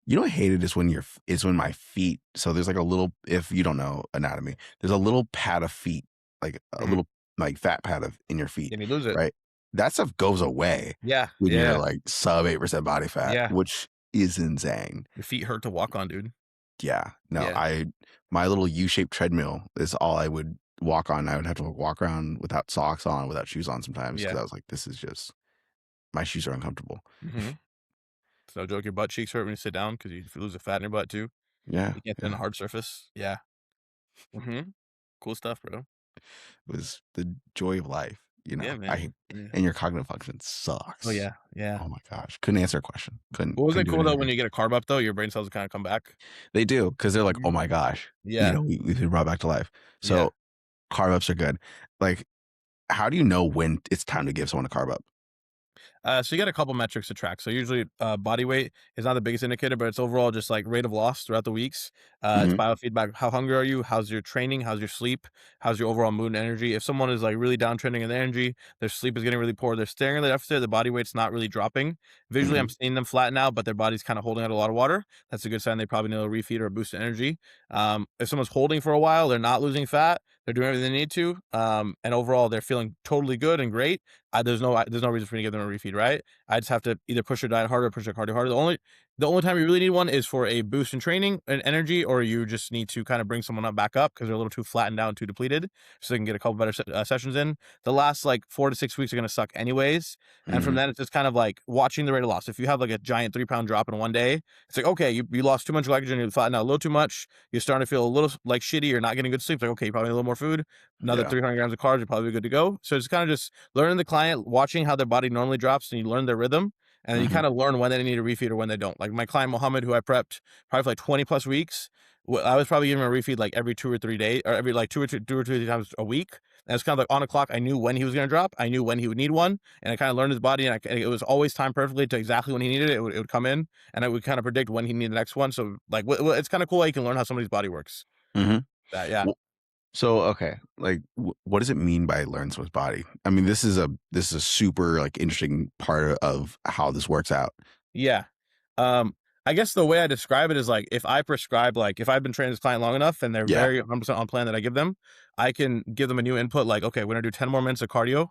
You know what I hated is when my feet, so there's, like, a little, if you don't know anatomy, there's a little pad of feet, like, a Mhm. little, like, fat pad of in your feet, And you lose it. right? That stuff goes away Yeah, when you're, yeah, like, sub 8% body fat, yeah. which is insane. Your feet hurt to walk on, dude. Yeah, no, Yeah, my little U-shaped treadmill is all I would walk on. I would have to walk around without socks on, without shoes on sometimes because yeah. I was like, "This is just my shoes are uncomfortable." Mhm. It's no joke, your butt cheeks hurt when you sit down because you lose the fat in your butt too. Yeah, You can't fit on a yeah. hard surface. Yeah. Mhm. Cool stuff, bro. It was the joy of life, you know? Yeah, man. Yeah. And your cognitive function Oh, sucks. yeah. Yeah. Oh my gosh. Couldn't answer a question. Couldn't Well, wasn't couldn't it do cool though when anything. you get a carb up though, your brain cells kinda come back? They do, because 'cause they're like, "Oh Mhm. my gosh," Yeah. we've been brought back to life. Yeah. So, carb ups are good. Like, how do you know when it's time to give someone a carb up? So you got a couple metrics to track. So usually, body weight is not the biggest indicator, but it's overall just like rate of loss throughout the weeks. It's Mhm, biofeedback. How hungry are you? How's your training? How's your sleep? How's your overall mood and energy? If someone is like really downtrending in their energy, their sleep is getting really poor, they're staring at the deficit, the body weight's not really dropping. Visually, I'm mhm, seeing them flatten out, but their body's kind of holding out a lot of water. That's a good sign they probably need a refeed or a boost in energy. If someone's holding for a while, they're not losing fat, they're doing everything they need to, and overall they're feeling totally good and great. There's no reason for me to give them a refeed, right? I just have to either push their diet harder, push their cardio harder. The only time you really need one is for a boost in training and energy, or you just need to kind of bring someone up back up because they're a little too flattened down, too depleted, so they can get a couple better sessions in. The last like 4 to 6 weeks are going to suck anyways, and from mhm. then it's just kind of like watching the rate of loss. If you have like a giant 3 pound drop in one day, it's like okay, you lost too much glycogen, you flattened out a little too much, you're starting to feel a little like shitty, you're not getting good sleep. Like okay, you probably need a little more food, another Yeah. 300 grams of carbs, you're probably good to go. So it's kind of just learning the client, watching how their body normally drops, and you learn their rhythm, and then you Mhm. kind of learn when they need a refeed or when they don't. Like my client Mohammed, who I prepped probably for like 20 plus weeks, I was probably giving him a refeed like every 2 or 3 days, or every like two or three times a week. And it's kind of like on a clock. I knew when he was going to drop. I knew when he would need one, and I kind of learned his body, and it was always timed perfectly to exactly when he needed it. It would come in, and I would kind of predict when he needed the next one. So like, it's kind of cool how you can learn how somebody's body works. Mhm. That yeah. W So, okay, like, what does it mean by learn someone's body? I mean, this is a super, like, interesting part of how this works out. Yeah. Um, I guess the way I describe it is like if I prescribe, like if I've been training this client long enough and they're Yeah, very 100% on plan that I give them, I can give them a new input like, okay, we're gonna do 10 more minutes of cardio,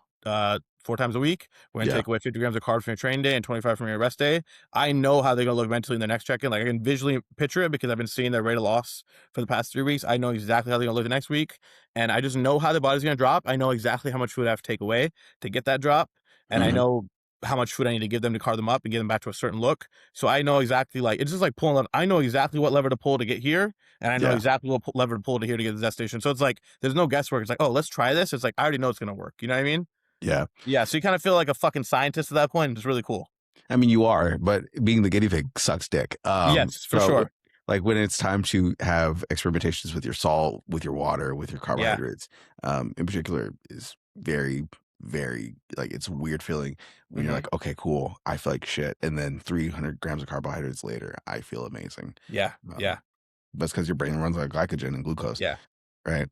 4 times a week. We're gonna yeah. take away 50 grams of carbs from your training day and 25 from your rest day. I know how they're gonna look mentally in their next check-in. Like I can visually picture it because I've been seeing their rate of loss for the past 3 weeks. I know exactly how they're gonna look the next week. And I just know how the body's gonna drop. I know exactly how much food I have to take away to get that drop. And I Mhm. know how much food I need to give them to carb them up and get them back to a certain look. So I know exactly like it's just like pulling on I know exactly what lever to pull to get here, and I know Yeah, exactly what lever to pull to here to get to the destination. So it's like there's no guesswork. It's like, oh, let's try this. It's like I already know it's gonna work. You know what I mean? yeah. Yeah. So you kind of feel like a fucking scientist at that point. It's really cool. I mean, you are, but being the guinea pig sucks dick. Yes, for So, sure. like, when it's time to have experimentations with your salt, with your water, with your Yeah. carbohydrates, in particular, is very, very like it's a weird feeling when you're Hmm. like, okay, cool, I feel like shit, and then 300 grams of carbohydrates later, I feel amazing. Yeah. Um, Yeah. that's because your brain runs on glycogen and glucose, Yeah. right?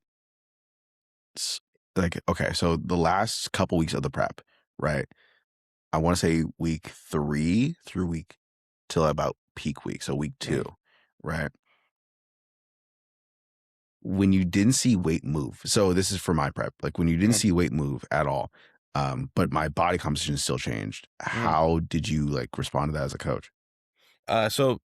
S- Like, okay, so the last couple weeks of the prep, right? I want to say week 3 through week till about peak week, so week 2, Hmm. right? When you didn't see weight move, so this is for my prep, like when you didn't Hmm. see weight move at all, but my body composition still changed, Hmm. how did you like respond to that as a coach? So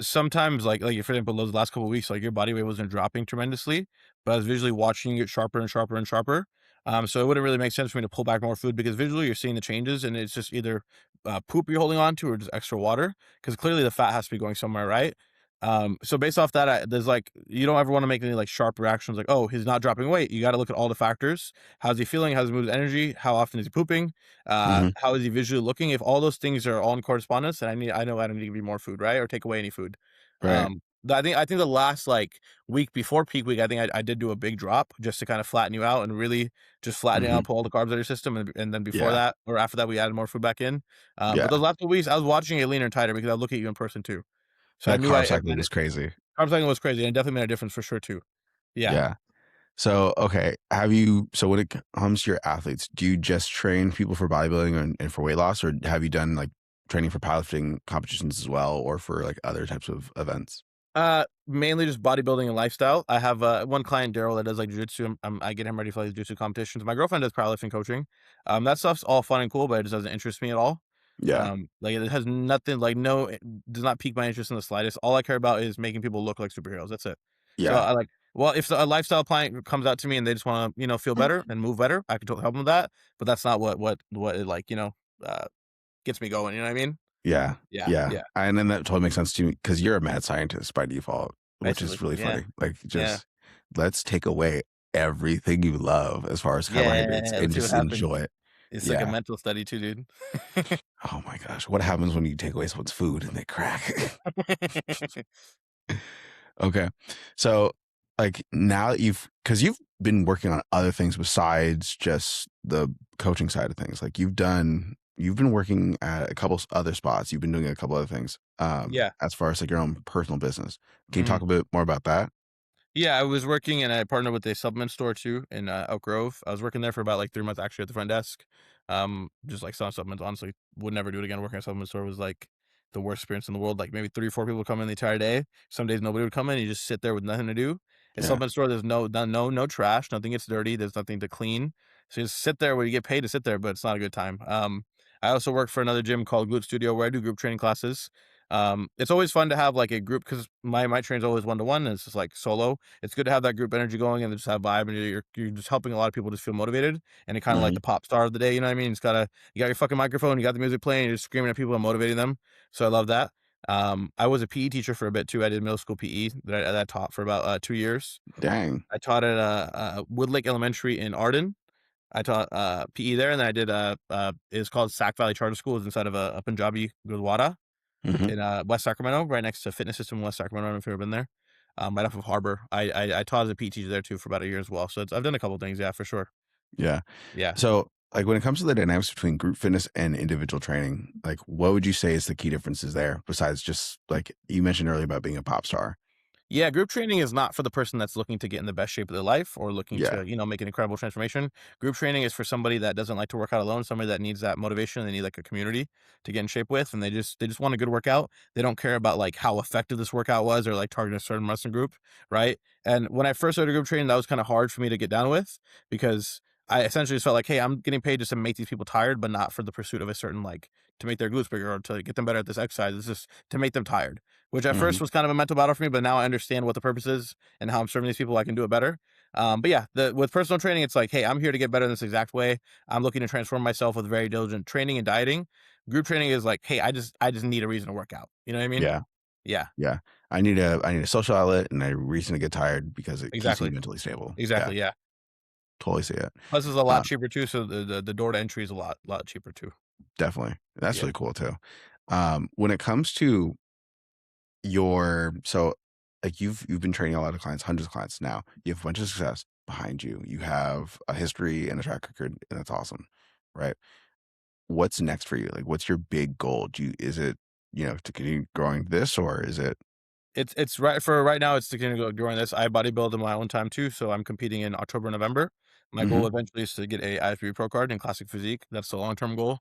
sometimes for example those last couple of weeks like your body weight wasn't dropping tremendously, but I was visually watching it sharper and sharper and sharper. So it wouldn't really make sense for me to pull back more food because visually you're seeing the changes and it's just either poop you're holding on to or just extra water because clearly the fat has to be going somewhere, right? So based off that there's like you don't ever want to make any like sharp reactions like oh he's not dropping weight. You got to look at all the factors. How's he feeling? How's he moves energy? How often is he pooping? Mhm, How is he visually looking? If all those things are all in correspondence, then I know I don't need to give you more food, right? Or take away any food. right, I think the last like week before peak week, I think I did do a big drop just to kind of flatten you out and really just flatten you mhm, out, pull all the carbs out of your system, and then before yeah, that or after that, we added more food back in. But yeah, those last 2 weeks, I was watching it leaner and tighter because I look at you in person too, so I that knew carb I cycle made was it. crazy, Carb cycling was crazy and it definitely made a difference for sure too. Yeah. yeah. So, okay, have you so when it comes to your athletes, do you just train people for bodybuilding and for weight loss, or have you done, like, training for powerlifting competitions as well, or for, like, other types of events? Mainly just bodybuilding and lifestyle. I have one client, Daryl, that does like jujitsu. I get him ready for like jujitsu competitions. My girlfriend does powerlifting coaching. That stuff's all fun and cool, but it just doesn't interest me at all. Yeah, Like it has nothing like no it does not pique my interest in the slightest. All I care about is making people look like superheroes. That's it. So yeah, I like well, if a lifestyle client comes out to me and they just want to, feel better and move better, I can totally help them with that. But that's not what it like, uh gets me going. You know what I mean? yeah, Yeah, yeah, yeah. and then that totally makes sense to me because 'cause you're a mad scientist by default. which Basically, is really yeah, funny. Like, yeah, just let's take away everything you love as far as carbohydrates yeah. and Let's see what just happens. enjoy it. It's like a Yeah. mental study too, dude. Oh my gosh. What happens when you take away someone's food and they crack? Okay. So, like, now that because you've been working on other things besides just the coaching side of things. Like, you've been working at a couple other spots. You've been doing a couple other things, Yeah. as far as like your own personal business. Can you talk Mhm. a bit more about that? Yeah, I was working and I partnered with a supplement store too in Elk Grove. I was working there for about like 3 months actually at the front desk. Just like selling supplements. Honestly, would never do it again. Working at a supplement store was like the worst experience in the world. Like maybe 3 or 4 people come in the entire day. Some days nobody would come in. You just sit there with nothing to do. A Yeah. supplement store, there's no trash. Nothing gets dirty. There's nothing to clean. So you just sit there where you get paid to sit there, but it's not a good time. I also work for another gym called Glute Studio where I do group training classes. It's always fun to have like a group because my training's always 1-to-1 and it's just like solo. It's good to have that group energy going and just have vibe and you're just helping a lot of people just feel motivated and it kind of like Hmm. the pop star of the day, you know what I mean? It's you got your fucking microphone, you got the music playing, you're just screaming at people and motivating them. So I love that. I was a PE teacher for a bit too. I did middle school PE that I taught for about 2 years. Dang. I taught at Woodlake Elementary in Arden. I taught PE there, and then I did it's called Sac Valley Charter School. It's inside of a Punjabi Gurdwara Hmm. in West Sacramento, right next to Fitness System in West Sacramento. I don't know if you've ever been there. Right off of Harbor. I taught as a PE teacher there too for about a year as well. So I've done a couple things, yeah, for sure. Yeah. Yeah. So, like, when it comes to the dynamics between group fitness and individual training, like, what would you say is the key differences there besides just like you mentioned earlier about being a pop star? Yeah, group training is not for the person that's looking to get in the best shape of their life or looking Yeah. to, make an incredible transformation. Group training is for somebody that doesn't like to work out alone, somebody that needs that motivation, they need like a community to get in shape with, and they just want a good workout. They don't care about like how effective this workout was or like targeting a certain muscle group, right? And when I first started group training, that was kind of hard for me to get down with because I essentially just felt like, hey, I'm getting paid just to make these people tired, but not for the pursuit of a certain like to make their glutes bigger or to get them better at this exercise. It's just to make them tired, which at Hmm. first was kind of a mental battle for me, but now I understand what the purpose is and how I'm serving these people. I can do it better. But yeah, with personal training, it's like, hey, I'm here to get better in this exact way. I'm looking to transform myself with very diligent training and dieting. Group training is like, hey, I just need a reason to work out. You know what I mean? Yeah. Yeah, Yeah. I need a social outlet and a reason to get tired because it keeps me exactly, mentally stable. Yeah. exactly. Yeah. Totally see it. Plus, it's a lot Uh, cheaper too. So the door to entry is a lot cheaper too. Definitely. That's Yeah. really cool too. When it comes to so like you've been training a lot of clients, hundreds of clients now. You have a bunch of success behind you. You have a history and a track record, and that's awesome. Right. What's next for you? Like, what's your big goal? Is it, to continue growing this, or is it? It's right for right now, it's to continue growing this. I bodybuild in my own time too, so I'm competing in October, November. My Hmm. goal eventually is to get a IFBB Pro card in classic physique. That's the long-term goal.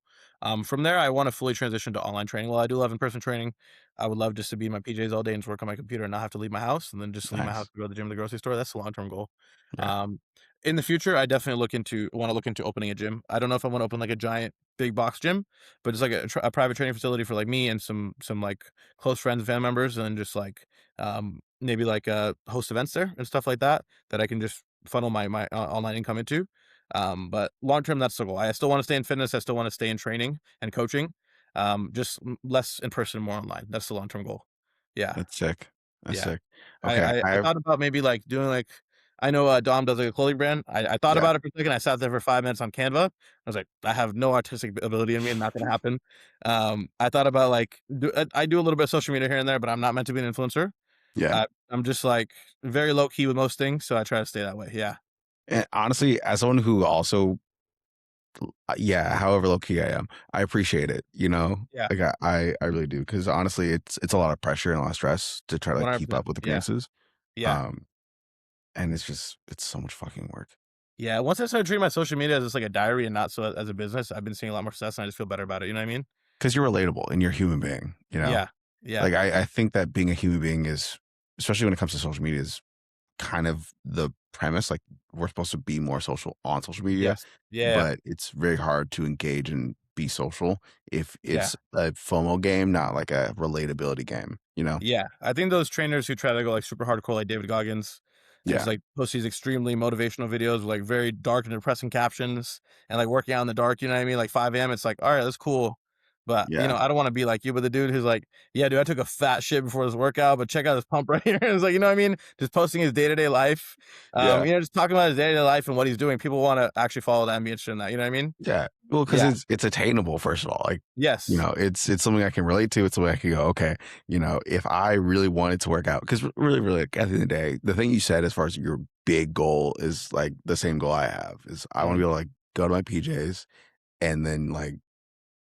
From there, I want to fully transition to online training. While I do love in-person training, I would love just to be in my PJs all day and just work on my computer and not have to leave my house and then just leave my house Nice. to go to the gym, the grocery store. That's the long-term goal. Yeah. Um, in the future, I definitely want to look into opening a gym. I don't know if I want to open like a giant big box gym, but it's like a private training facility for like me and some like close friends and family members, and then just like maybe like host events there and stuff like that that I can just funnel my online income into. But long term, that's the goal. I still want to stay in fitness. I still want to stay in training and coaching. Just less in person, more online. That's the long term goal. Yeah, That's sick. That's yeah. sick. I, Okay. I I I have, thought about maybe like doing like I know Dom does like a clothing brand. I thought yeah. about it for a second. I sat there for 5 minutes on Canva. I was like, I have no artistic ability in me, and not gonna happen. I thought about like I do a little bit of social media here and there, but I'm not meant to be an influencer. Yeah. I'm just, like, very low key with most things, so I try to stay that way, yeah. And honestly, as someone who also, yeah, however low key I am, I appreciate it. Yeah, Like I really do because honestly, it's a lot of pressure and a lot of stress to try to like keep 100%. up with Yeah, appearances. yeah, Um, and it's so much fucking work yeah, once I started treating my social media as just, like, a diary and not so as a business, I've been seeing a lot more success, and I just feel better about it, you know what I mean? because you're relatable and you're a human being. Yeah, yeah, Like I think that being a human being is, especially when it comes to social media, is kind of the premise. Like we're supposed to be more social on social media, yes, yeah, but it's very hard to engage and be social if yeah, it's a FOMO game, not like a relatability game, you know? yeah. I think those trainers who try to go, like, super hardcore, like David Goggins, and just, Yeah. like, post these extremely motivational videos with, like, very dark and depressing captions and, like, working out in the dark, you know what I mean? Like, 5 AM, it's like, "Alright, that's cool." But, Yeah. I don't wanna be like you, but the dude who's like, "Yeah, dude, I took a fat shit before this workout, but check out this pump right here." It's like, you know what I mean? Just posting his day-to-day life, Yeah. just talking about his day-to-day life and what he's doing. People wanna actually follow that and be interested in that, you know what I mean? Yeah. Well, because Yeah. it's attainable, first of all. Like, Yes. it's something I can relate to. It's something I can go, okay, if I really wanted to work out, because really, really, like, at the end of the day, the thing you said as far as your big goal is like the same goal I have is I want to Mhm. be able to like go to my PJs and then like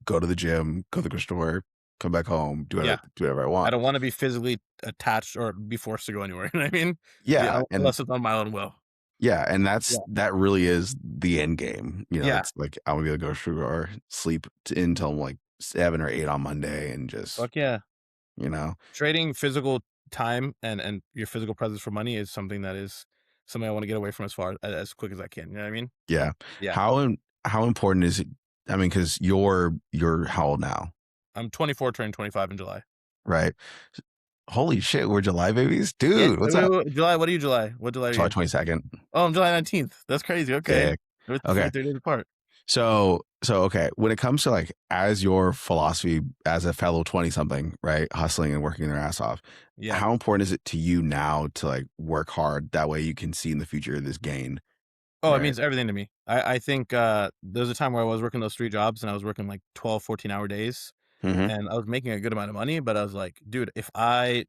go to the gym, go to the grocery store, come back home, Yeah. do whatever I I want. don't wanna be physically attached or be forced to go anywhere, you know what I mean? Yeah, Yeah. And unless it's on my own will. yeah. And Yeah. that really is the end game. Yeah. It's like I want to be able to go through or sleep until like 7 or 8 on Monday and just, Fuck yeah. you know, Trading physical time and your physical presence for money is something that is something I wanna get away from as quick as I can, you know what I mean? yeah. Yeah. How important is it? I mean, because you're how old now, I'm 24, turning 25 in July. right? Holy shit, we're July babies, Yeah, dude. What's up? July, what are you July? What July are July you? 22nd. Oh, I'm July 19th. That's crazy, okay. Sick. We're Okay. 3 days apart. So okay, when it comes to like as your philosophy as a fellow 20 something, right, hustling and working their ass off, Yeah. how important is it to you now to like work hard that way you can see in the future this gain, Oh, it right? means everything to me. I think, there was a time where I was working those 3 jobs, and I was working, like, 12, 14-hour days, Mhm. and I was making a good amount of money, but I was like, "Dude, if I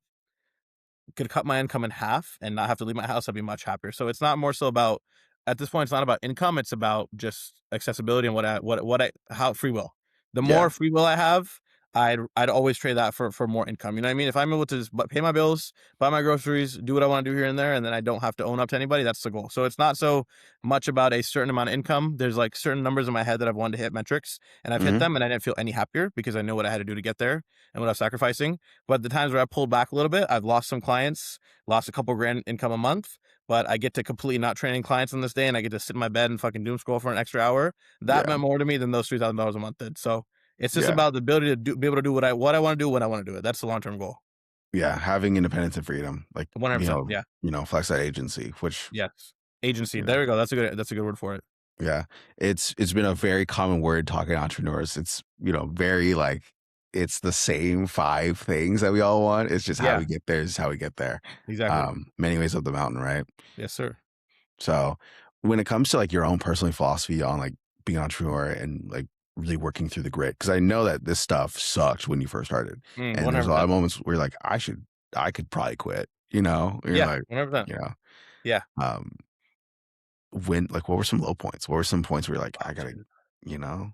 could cut my income in half and not have to leave my house, I'd be much happier." So it's not more so about at this point, it's not about income, it's about just accessibility and how free will. The Yeah. more free will I have, I'd always trade that for more income. You know what I mean? If I'm able to just pay my bills, buy my groceries, do what I want to do here and there, and then I don't have to own up to anybody, that's the goal. So it's not so much about a certain amount of income. There's like certain numbers in my head that I've wanted to hit metrics, and I've hit Mhm. them, and I didn't feel any happier because I know what I had to do to get there and what I was sacrificing. But the times where I pulled back a little bit, I've lost some clients, lost a couple grand income a month, but I get to completely not training clients on this day and I get to sit in my bed and fucking doom scroll for an extra hour. That Yeah. meant more to me than those $3,000 a month did. So it's just Yeah. about the ability to be able to do what I want to do when I want to do it. That's the long term goal. Yeah, having independence and freedom, like, 100%. Yeah. flex that agency, which, Yes. Agency. you know There we go. That's a good word for it. yeah, it's been a very common word talking to entrepreneurs. It's, very like it's the same 5 things that we all want. It's just how Yeah. we get there is how we get there. Exactly. Many ways up the mountain, right? Yes, sir. So when it comes to like your own personal philosophy on like being an entrepreneur and like really working through the grit, because I know that this stuff sucked when you first started. And there's a lot 100%. of moments where you're like, I could probably quit, You're Yeah. like, 100%. you know, Yeah. um, what were some low points? What were some points where you're like, Oh, I gotta, dude. you know?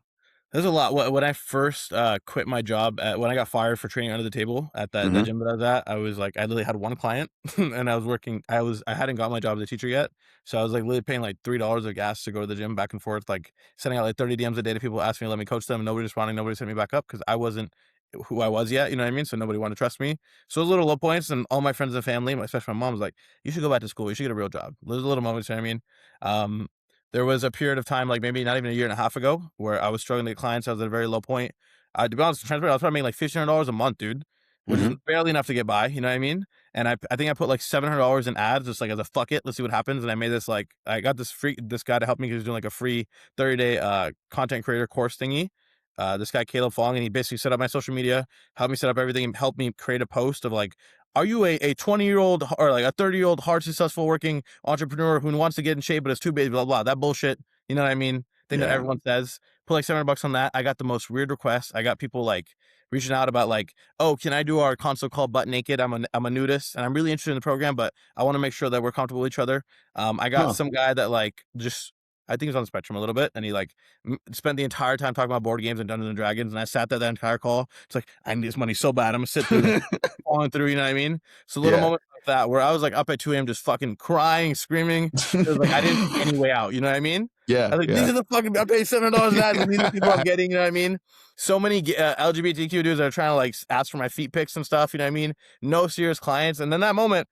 There's a lot. When I first, quit my job when I got fired for training under the table at that Hmm. gym that I was at, I was like I literally had 1 client, and I hadn't got my job as a teacher yet, so I was, like, literally paying, like, $3 of gas to go to the gym back and forth, like, sending out, like, 30 DMs a day to people asking me to let me coach them, and nobody responding, nobody sent me back up because I wasn't who I was yet, you know what I mean? So nobody wanted to trust me. So those little low points, and all my friends and family, especially my mom, was like, "You should go back to school. You should get a real job." Those little moments, you know what I mean? Um there was a period of time, like maybe not even a year and a half ago, where I was struggling to get clients. I was at a very low point. To be honest, transparent, I was probably making like $1,500 a month, dude, which is Hmm. barely enough to get by. You know what I mean? And I think I put like $700 in ads, just like as a fuck it, let's see what happens. And I made this like I got this guy to help me. He was doing like a free 30-day content creator course thingy. This guy Caleb Fong, and he basically set up my social media, helped me set up everything, and helped me create a post of like, are you a 20-year-old or like a 30-year-old hard successful working entrepreneur who wants to get in shape but is too busy, blah blah, that bullshit. You know what I mean? Thing that Yeah. everyone says. Put like $700 on that. I got the most weird requests. I got people like reaching out about like, oh, can I do our console called Butt Naked? I'm a nudist and I'm really interested in the program, but I want to make sure that we're comfortable with each other. I got Huh. some guy that like just I think he's on the spectrum a little bit, and he like spent the entire time talking about board games and Dungeons and Dragons, and I sat there that entire call. It's like I need this money so bad. I'm gonna sit through this, falling through. You know what I mean? So little Yeah. moments like that where I was like up at 2 a.m. just fucking crying, screaming. It was like I didn't see any way out. You know what I mean? Yeah. I was like, these Yeah. are the fucking I paid $700 in ads, and these are the people I'm getting. You know what I mean? So many LGBTQ dudes that are trying to like ask for my feet pics and stuff. You know what I mean? No serious clients, and then that moment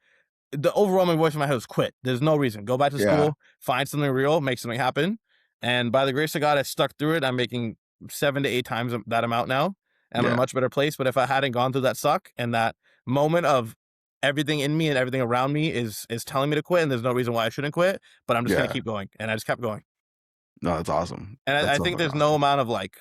the overwhelming voice in my head was quit. There's no reason. Go back to Yeah. school, find something real, make something happen. And by the grace of God, I stuck through it. I'm making 7 to 8 times that amount now. And I'm in a Yeah. much better place. But if I hadn't gone through that suck and that moment of everything in me and everything around me is telling me to quit, and there's no reason why I shouldn't quit, but I'm just gonna Yeah. keep going. And I just kept going. No, that's awesome. And That I sounds think like there's no awesome. amount of like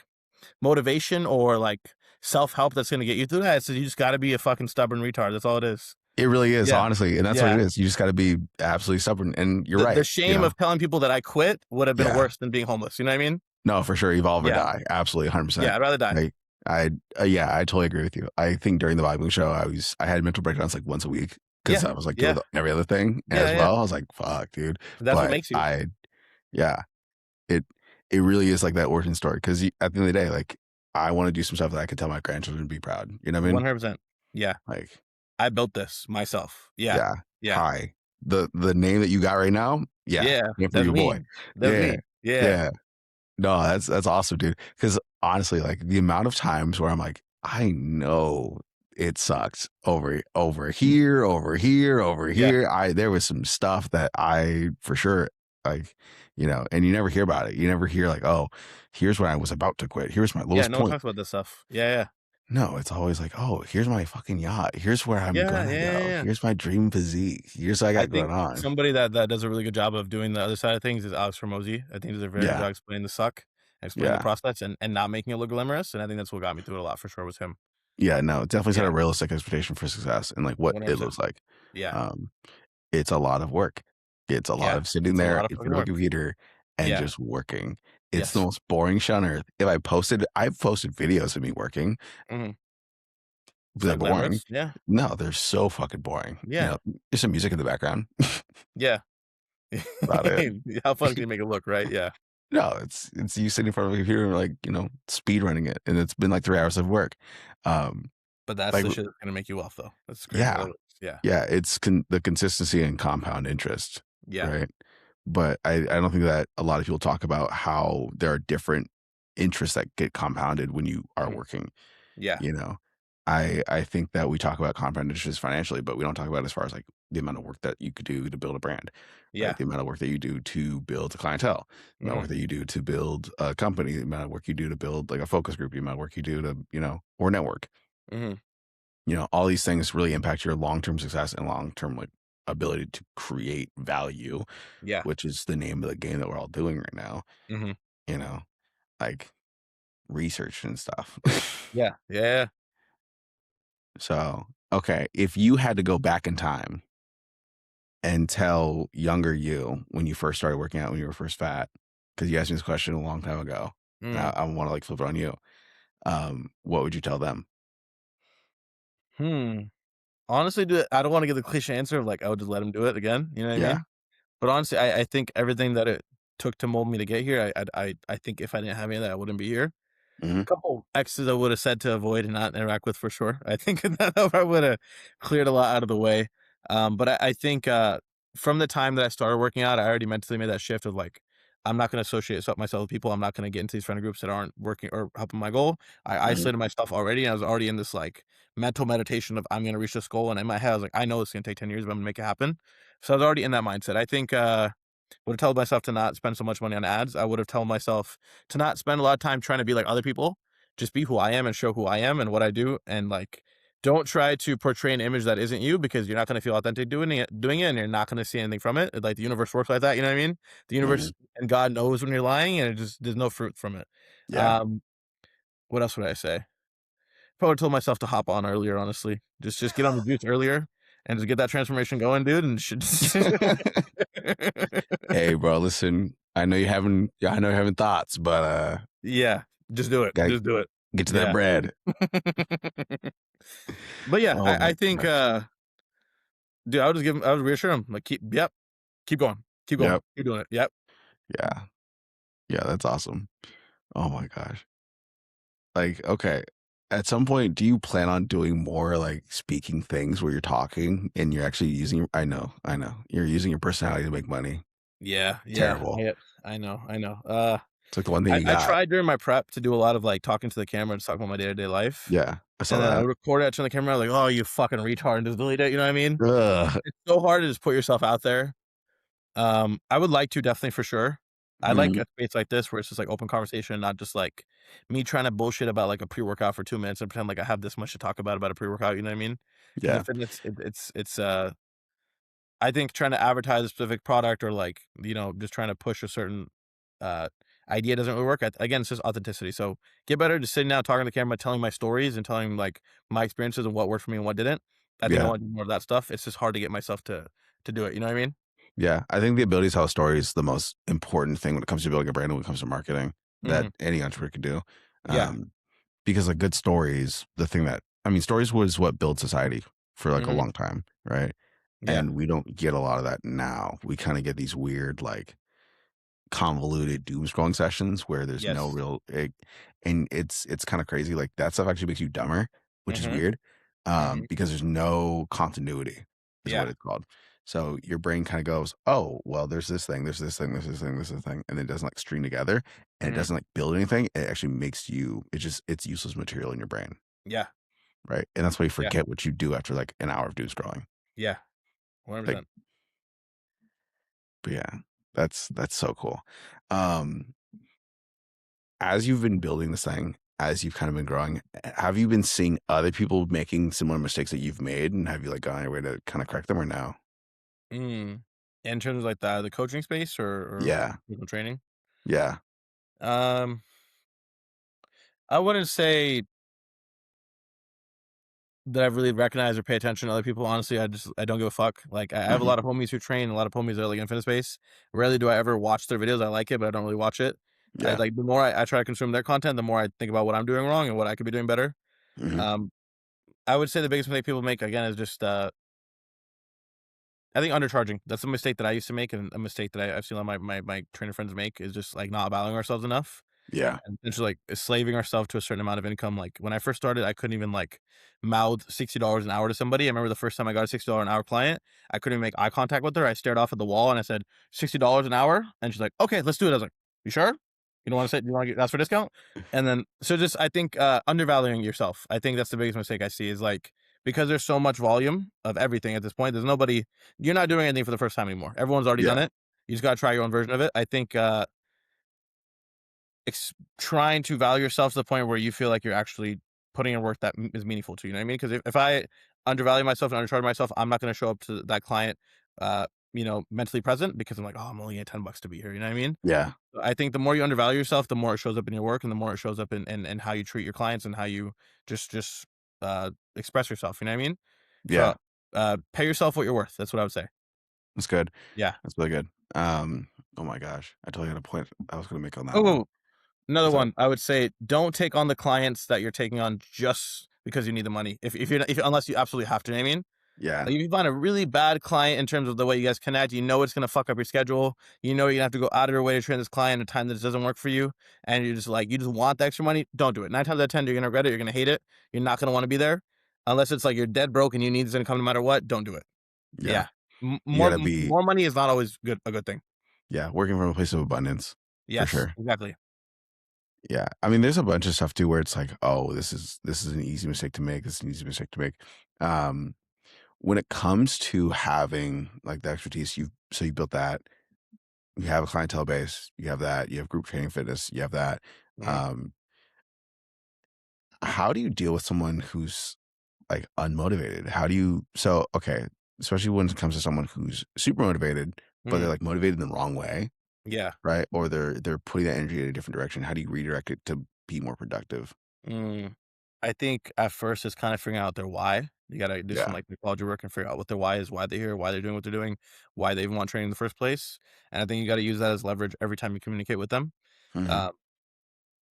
motivation or like self-help that's gonna get you through that. So you just gotta be a fucking stubborn retard. That's all it is. It really is, Yeah. honestly, and that's what it Yeah. is. You just gotta be absolutely stubborn, and you're The right, you shame know? of telling people that I quit would have been Yeah. worse than being homeless. You know what I mean? No, for sure, evolve or Yeah. die. Absolutely, 100%. Yeah, I'd rather die. Like, yeah, I totally agree with you. I think during the Bible show, I had mental breakdowns, like, once a week because Yeah. I was, like, doing Yeah. the every other thing Yeah, as yeah. well. I was like, "Fuck, dude." That's what But makes you. yeah, it it really is like that origin story 'cause at the end of the day, like, I wanna do some stuff that I can tell my grandchildren and be proud. You know what I mean? 100%. Yeah. Like, I built this myself. Yeah. yeah, Yeah. hi. The name that you got right now, yeah, Yeah. name for That's your boy. me. That's Yeah, me. Yeah. yeah. No, that's awesome, dude. Because honestly, like the amount of times where I'm like, I know it sucks over here, over here, over Yeah. here. There was some stuff that I for sure like, and you never hear about it. You never hear like, oh, here's when I was about to quit. Here's my Yeah, lowest no one point. talks about this stuff. Yeah, yeah. No, it's always like, oh, here's my fucking yacht. Here's where I'm Yeah, gonna yeah, yeah, go. yeah. Here's my dream physique. Here's what I I got going think on. somebody that does a really good job of doing the other side of things is Alex Hormozy. I think he does a very good Yeah, job explaining the suck, explaining the yeah. process, and not making it look glamorous, and I think that's what got me through it a lot for sure was him. Yeah, no, definitely set a Yeah, realistic expectation for success and like what it 100%. looks like. Yeah, Um, it's a lot of work. It's a lot yeah. of sitting It's a there lot of in fucking front of a work. computer and Yeah. just working. It's the Yes. most boring shit on earth. I've posted videos of me working. Mhm. It's They're not boring. glamorous. Yeah. No, they're so fucking boring. Yeah. There's some music in the background. Yeah. About it. How fun can you make it look, right? Yeah. No, it's you sitting in front of a computer and like, speed running it. And it's been like 3 hours of work. Um, But that's like the shit that's gonna make you wealth, though. That's crazy. yeah. That works. Yeah. Yeah, it's the consistency and compound interest, Yeah. right? But I don't think that a lot of people talk about how there are different interests that get compounded when you are Mhm. working, Yeah. you know? I think that we talk about compound interest financially, but we don't talk about it as far as like the amount of work that you could do to build a brand, right? Yeah. The amount of work that you do to build a clientele, the amount of Mhm. work that you do to build a company, the amount of work you do to build like a focus group, the amount of work you do to, or network. Mhm. All these things really impact your long-term success and long-term like ability to create value, Yeah. which is the name of the game that we're all doing right now, Mhm. you know, like research and stuff. Yeah. Yeah. So, okay, if you had to go back in time and tell younger you when you first started working out, when you were first fat, because you asked me this question a long time ago, and Mm. I want to like flip it on you. What would you tell them? Hmm. Honestly, dude, I don't wanna give the cliche answer of, like, I would just let him do it again, you know what I Yeah. mean? But honestly, I think everything that it took to mold me to get here, I think if I didn't have any of that, I wouldn't be here. Hmm. Couple exes I would've said to avoid and not interact with for sure. I think that I would've cleared a lot out of the way. But I think, from the time that I started working out, I already mentally made that shift of, like, I'm not gonna associate myself with people, I'm not gonna get into these friend groups that aren't working or helping my goal. I Hmm. isolated myself already, and I was already in this, like, mental meditation of, "I'm gonna reach this goal," and in my head, I was like, "I know it's gonna take 10 years, but I'm gonna make it happen." So I was already in that mindset. I think, would have told myself to not spend so much money on ads. I would have told myself to not spend a lot of time trying to be like other people. Just be who I am and show who I am and what I do. And like, don't try to portray an image that isn't you because you're not going to feel authentic doing it, and you're not going to see anything from it. Like the universe works like that. You know what I mean? The universe Hmm. and God knows when you're lying, and there's no fruit from it. Yeah. Um, what else would I say? Probably told myself to hop on earlier. Honestly, just get on the juice earlier and just get that transformation going, dude. And should. Hey, bro, listen. I know you're having thoughts, but Yeah, just do it. gotta Just do it. get to that Yeah. bread. But yeah, Oh I my think, gosh. dude, I would reassure him, like, keep going, keep going, Yep. keep doing it. Yep. Yeah. Yeah, that's awesome. Oh my gosh. Like, okay. At some point, do you plan on doing more like speaking things where you're talking and you're actually using I know. You're using your personality to make money. Yeah, yeah, Terrible. I know, I know. It's like the one thing you I got. tried during my prep to do a lot of, like, talking to the camera and just talking about my day-to-day life, Yeah. I and saw then I that. would record it, turn the camera, like, "Oh, you fucking retard," and just delete it, you know what I mean? Ugh. It's so hard to just put yourself out there. I would like to definitely for sure. I like Mhm. a space like this where it's just like open conversation, not just like me trying to bullshit about like a pre-workout for 2 minutes and pretend like I have this much to talk about a pre-workout, you know what I mean? Because in Yeah. fitness, I think trying to advertise a specific product or like, just trying to push a certain, uh, idea doesn't really work. Again, it's just authenticity. So get better just sitting down, talking to the camera, telling my stories and telling like my experiences and what worked for me and what didn't. I think I Yeah. want to do more of that stuff. It's just hard to get myself to do it. You know what I mean? Yeah. I think the ability to tell a story is the most important thing when it comes to building a brand and when it comes to marketing that Hmm. any entrepreneur can do. Yeah. Um, because like good stories, the thing that I mean, stories was what built society for like a Hmm. long time, right? Yeah. And we don't get a lot of that now. We kind of get these weird, like convoluted doom scrolling sessions where there's no Yes. real and it's kind of crazy. Like that stuff actually makes you dumber, which is Hmm. weird. Hmm. Because there's no continuity, is what Yeah. it's called. So your brain kind of goes, oh, well, there's this thing, there's this thing, there's this thing, there's this thing, and it doesn't like string together and it Hmm. doesn't like build anything. It actually makes you it's useless material in your brain. Yeah. Right. And that's why you Yeah. forget what you do after like an hour of doom scrolling. Yeah. Like, 100%. but yeah, that's so cool. Um, as you've been building this thing, as you've kind of been growing, have you been seeing other people making similar mistakes that you've made? And have you like gone on your way to kind of correct them or no? Mm. In terms of like the coaching space or Yeah. personal training, Yeah. um, I wouldn't say that I really recognize or pay attention to other people. Honestly, I don't give a fuck. Like I have a Hmm. lot of homies who train, a lot of homies that are like in fitness space. Rarely do I ever watch their videos. I like it, but I don't really watch it. I Yeah. like the more I try to consume their content, the more I think about what I'm doing wrong and what I could be doing better. Hmm. Um, I would say the biggest mistake people make again is just I think undercharging. That's a mistake that I used to make, and a mistake that I've seen a lot of my trainer friends make is just like not valuing ourselves enough. Yeah. And essentially, like, slaving ourselves to a certain amount of income. Like, when I first started, I couldn't even, like, mouth $60 an hour to somebody. I remember the first time I got a $60 an hour client, I couldn't even make eye contact with her. I stared off at the wall and I said, $60 an hour? And she's like, "Okay, let's do it." I was like, "You sure? You don't wanna say you wanna ask for a discount?" And then so just I think, undervaluing yourself. I think that's the biggest mistake I see is, like, because there's so much volume of everything at this point, there's nobody you're not doing anything for the first time anymore. Everyone's already done Yeah. it. You just gotta try your own version of it. I think, trying to value yourself to the point where you feel like you're actually putting in work that is meaningful to you. You know what I mean? Because if I undervalue myself and undercharge myself, I'm not going to show up to that client, uh, mentally present because I'm like, oh, I'm only getting $10 to be here. You know what I mean? Yeah. I think the more you undervalue yourself, the more it shows up in your work, and the more it shows up in how you treat your clients and how you just express yourself. You know what I mean? So Yeah. pay yourself what you're worth. That's what I would say. That's good. Yeah. That's really good. Um, oh my gosh. I totally had a point I was gonna make on that one. Oh, another What's up? one, I would say don't take on the clients that you're taking on just because you need the money. If you're not, if unless you absolutely have to, you know what I mean? Yeah. Like if you find a really bad client in terms of the way you guys connect, you know it's gonna fuck up your schedule. You know you're gonna have to go out of your way to train this client at a time that doesn't work for you, and you're just like you just want the extra money. Don't do it. 9 times out of 10, you're gonna regret it. You're gonna hate it. You're not gonna want to be there unless it's like you're dead broke and you need this income no matter what. Don't do it. Yeah. Yeah, You gotta be more money is not always a good thing. yeah, working from a place of abundance for Yes, sure. exactly. Yeah. I mean, there's a bunch of stuff too where it's like, oh, this is an easy mistake to make. This is an easy mistake to make. Um, when it comes to having like the expertise, you built that, you have a clientele base, you have that, you have group training fitness, you have that. Mhm. Um, how do you deal with someone who's like unmotivated? How do you so okay, especially when it comes to someone who's super motivated, but they're Mhm. like motivated in the wrong way, Yeah. right? Or they're putting that energy in a different direction. How do you redirect it to be more productive? Mm, I think at first it's kind of figuring out their why. You gotta do some Yeah. like psychology work and figure out what their why is, why they're here, why they're doing what they're doing, why they even want training in the first place. And I think you got to use that as leverage every time you communicate with them. Hmm. Uh,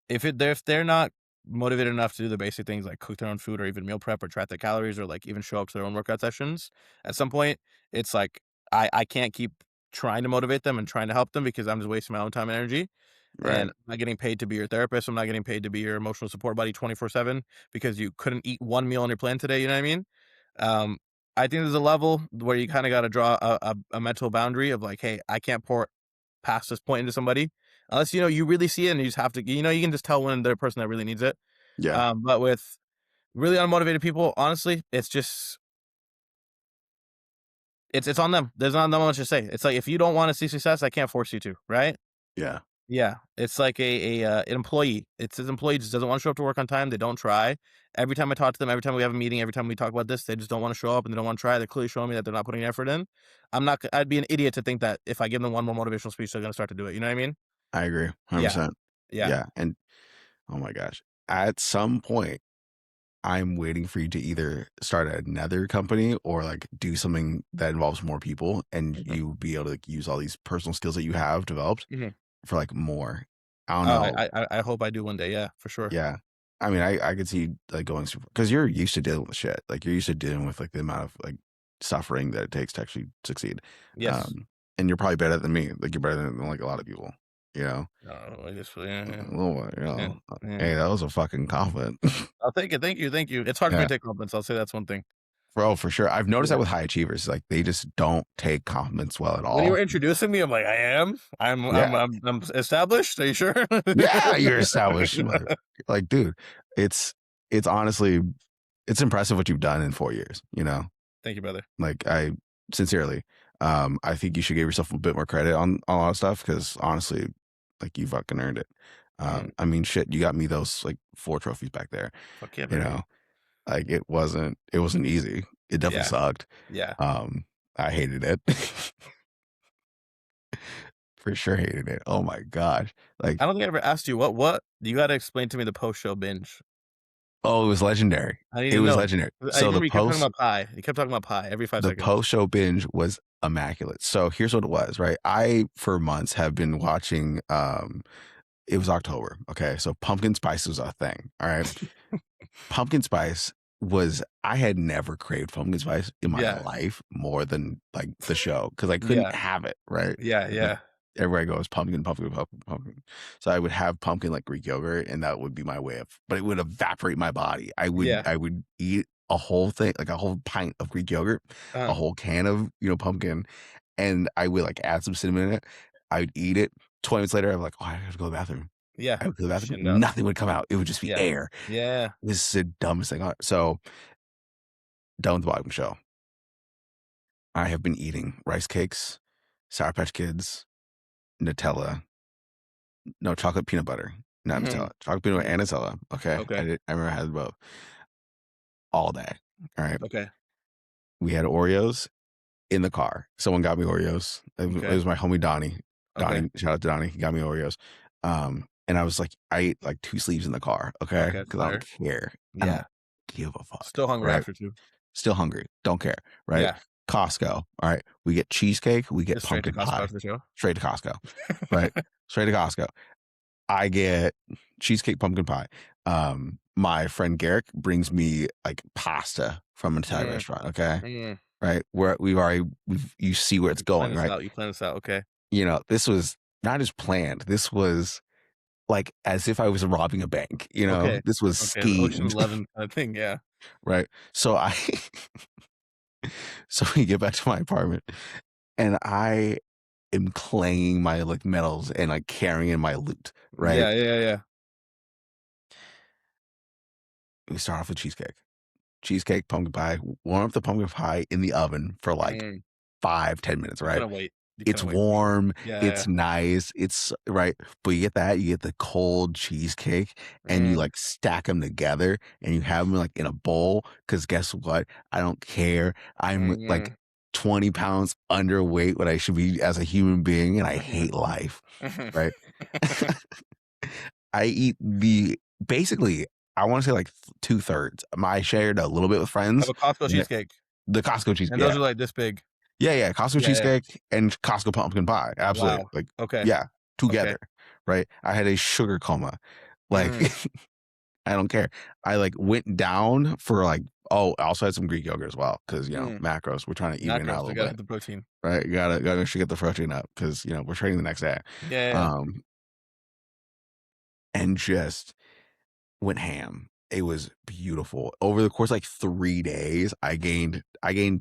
if they're not motivated enough to do the basic things like cook their own food or even meal prep or track their calories or like even show up to their own workout sessions, at some point it's like I can't keep trying to motivate them and trying to help them because I'm just wasting my own time and energy. And Right. I'm not getting paid to be your therapist. I'm not getting paid to be your emotional support buddy 24/7 because you couldn't eat one meal on your plan today. You know what I mean? Um, I think there's a level where you kind of got to draw a mental boundary of like, hey, I can't pour past this point into somebody unless you really see it and you just have to. You can just tell when they're a person that really needs it. Yeah. But with really unmotivated people, honestly, it's on them. There's not much to say. It's like if you don't want to see success, I can't force you to, right? Yeah. Yeah, it's like an employee. It's his employee just doesn't wanna show up to work on time, they don't try. Every time I talk to them, every time we have a meeting, every time we talk about this, they just don't wanna show up and they don't wanna try. They're clearly showing me that they're not putting effort in. I'd be an idiot to think that if I give them one more motivational speech, they're gonna start to do it, you know what I mean? I agree, Yeah. 100%. Yeah. Yeah, and oh my gosh, at some point, I'm waiting for you to either start another company or, like, do something that involves more people, and Mhm. you be able to, like, use all these personal skills that you have developed Mhm. for, like, more. I don't Oh, know. I hope I do one day, yeah, for sure. Yeah. I mean, I could see, like, going super because 'cause you're used to dealing with shit. Like, you're used to dealing with, like, the amount of, like, suffering that it takes to actually succeed. Yes. Um, and you're probably better than me. Like, you're better than, like, a lot of people, you know? I guess, yeah, Oh, you yeah, know, yeah. hey, that was a fucking compliment. I'll take it, thank you. It's hard for me Yeah. to take compliments, I'll say that's one thing. Oh, for sure. I've noticed that Yeah. with high achievers, like, they just don't take compliments well at When you were all. introducing me, I'm like, "I am? Yeah. I'm established? Are you sure?" Yeah, you're established. Like, dude, it's it's honestly it's impressive what you've done in 4 years, you know? Thank you, brother. Like, I sincerely, I think you should give yourself a bit more credit on a lot of stuff because honestly, like, you fucking earned it. Mm, I mean, shit, you got me those, like, 4 trophies back there, fuck yeah, you baby. know? Like, it wasn't easy. It definitely Yeah, sucked. yeah. Um, I hated it. For sure hated it. Oh my gosh. Like, I don't think I ever asked you, what you gotta explain to me the post-show binge. oh, it was legendary. I need It to was know. legendary. I So remember you kept talking about pie. You kept talking about pie every 5 the seconds. post-show binge was immaculate. So here's what it was, right? I, for months, have been watching, it was October, okay? So pumpkin spice was a thing, all right? Pumpkin spice was I had never craved pumpkin spice in my Yeah, life more than, like, the show because I couldn't yeah, have it, right? yeah, Like, yeah, everywhere I go is pumpkin, pumpkin, pumpkin, pumpkin. So I would have pumpkin, like, Greek yogurt, and that would be my way of but it would evaporate my body. I would yeah, I would eat a whole thing, like, a whole pint of Greek yogurt, a uh-huh, whole can of, pumpkin, and I would, like, add some cinnamon in it. I would eat it. 20 minutes later, I'm like, "Oh, I have to go to the bathroom." yeah, I would go to the bathroom. shitting out. Nothing would come out. It would just be Yeah, air. yeah, This is the dumbest thing on so, done with the bottom show. I have been eating rice cakes, Sour Patch Kids, Nutella, no, chocolate peanut butter, not Nutella, mhm, chocolate peanut butter mhm, and Nutella, okay? okay, I remember I had both all day, alright? okay, We had Oreos in the car. Someone got me Oreos. It okay, was my homie Donnie. okay, Shout out to Donnie, he got me Oreos. And I was like I ate, like, 2 sleeves in the car, okay? okay, that's Because I don't fire. care. I don't Yeah, give a fuck, still hungry right? after 2. Still hungry, don't care, right? Yeah, Costco, alright? We get cheesecake, we get just straight to pumpkin Costco pie. after the show. Straight to Costco, right? Straight to Costco. I get cheesecake pumpkin pie. My friend Garrick brings me, like, pasta from an Italian Mm, restaurant, okay? mm, Right? Where you see where it's going, right? you plan this out, okay, This was not as planned. This was, like, as if I was robbing a bank, okay, This was okay, the Ocean's schemed, 11 kinda thing, yeah, right? So I so we get back to my apartment, and I am clanging my, like, medals and, like, carrying my loot, right? yeah, yeah, yeah, We start off with cheesecake, pumpkin pie, warm up the pumpkin pie in the oven for, like, mm, 5-10 minutes, you right? couldn't wait, you It's couldn't wait to eat. warm, Yeah, it's yeah, nice, it's right, but you get the cold cheesecake, and you, mm, like, stack them together, and you have them like, in a bowl. Because guess what? I don't care. I'm, like, mhm, 20 pounds underweight what I should be as a human being, and I mhm, hate life, mhm. right? I eat basically, I wanna say, like, 2/3. I shared a little bit with Of friends, a Costco and cheesecake, the Costco cheese and those yeah. are, like, this big. Yeah, yeah, Costco Yeah, yeah. cheesecake and Costco pumpkin pie, absolutely, Wow. like Okay, yeah, okay. together, right? I had a sugar coma, like, Mm, I don't care. I, like, went down for, like oh, I also had some Greek yogurt as well because mm. macros, we're trying to even it out a Macros, we little gotta bit, hit the protein. right? You gotta make sure you get the protein up because we're training the next day, Yeah, yeah, yeah. um, and just went ham. It was beautiful. Over the course of, like, 3 days, I gained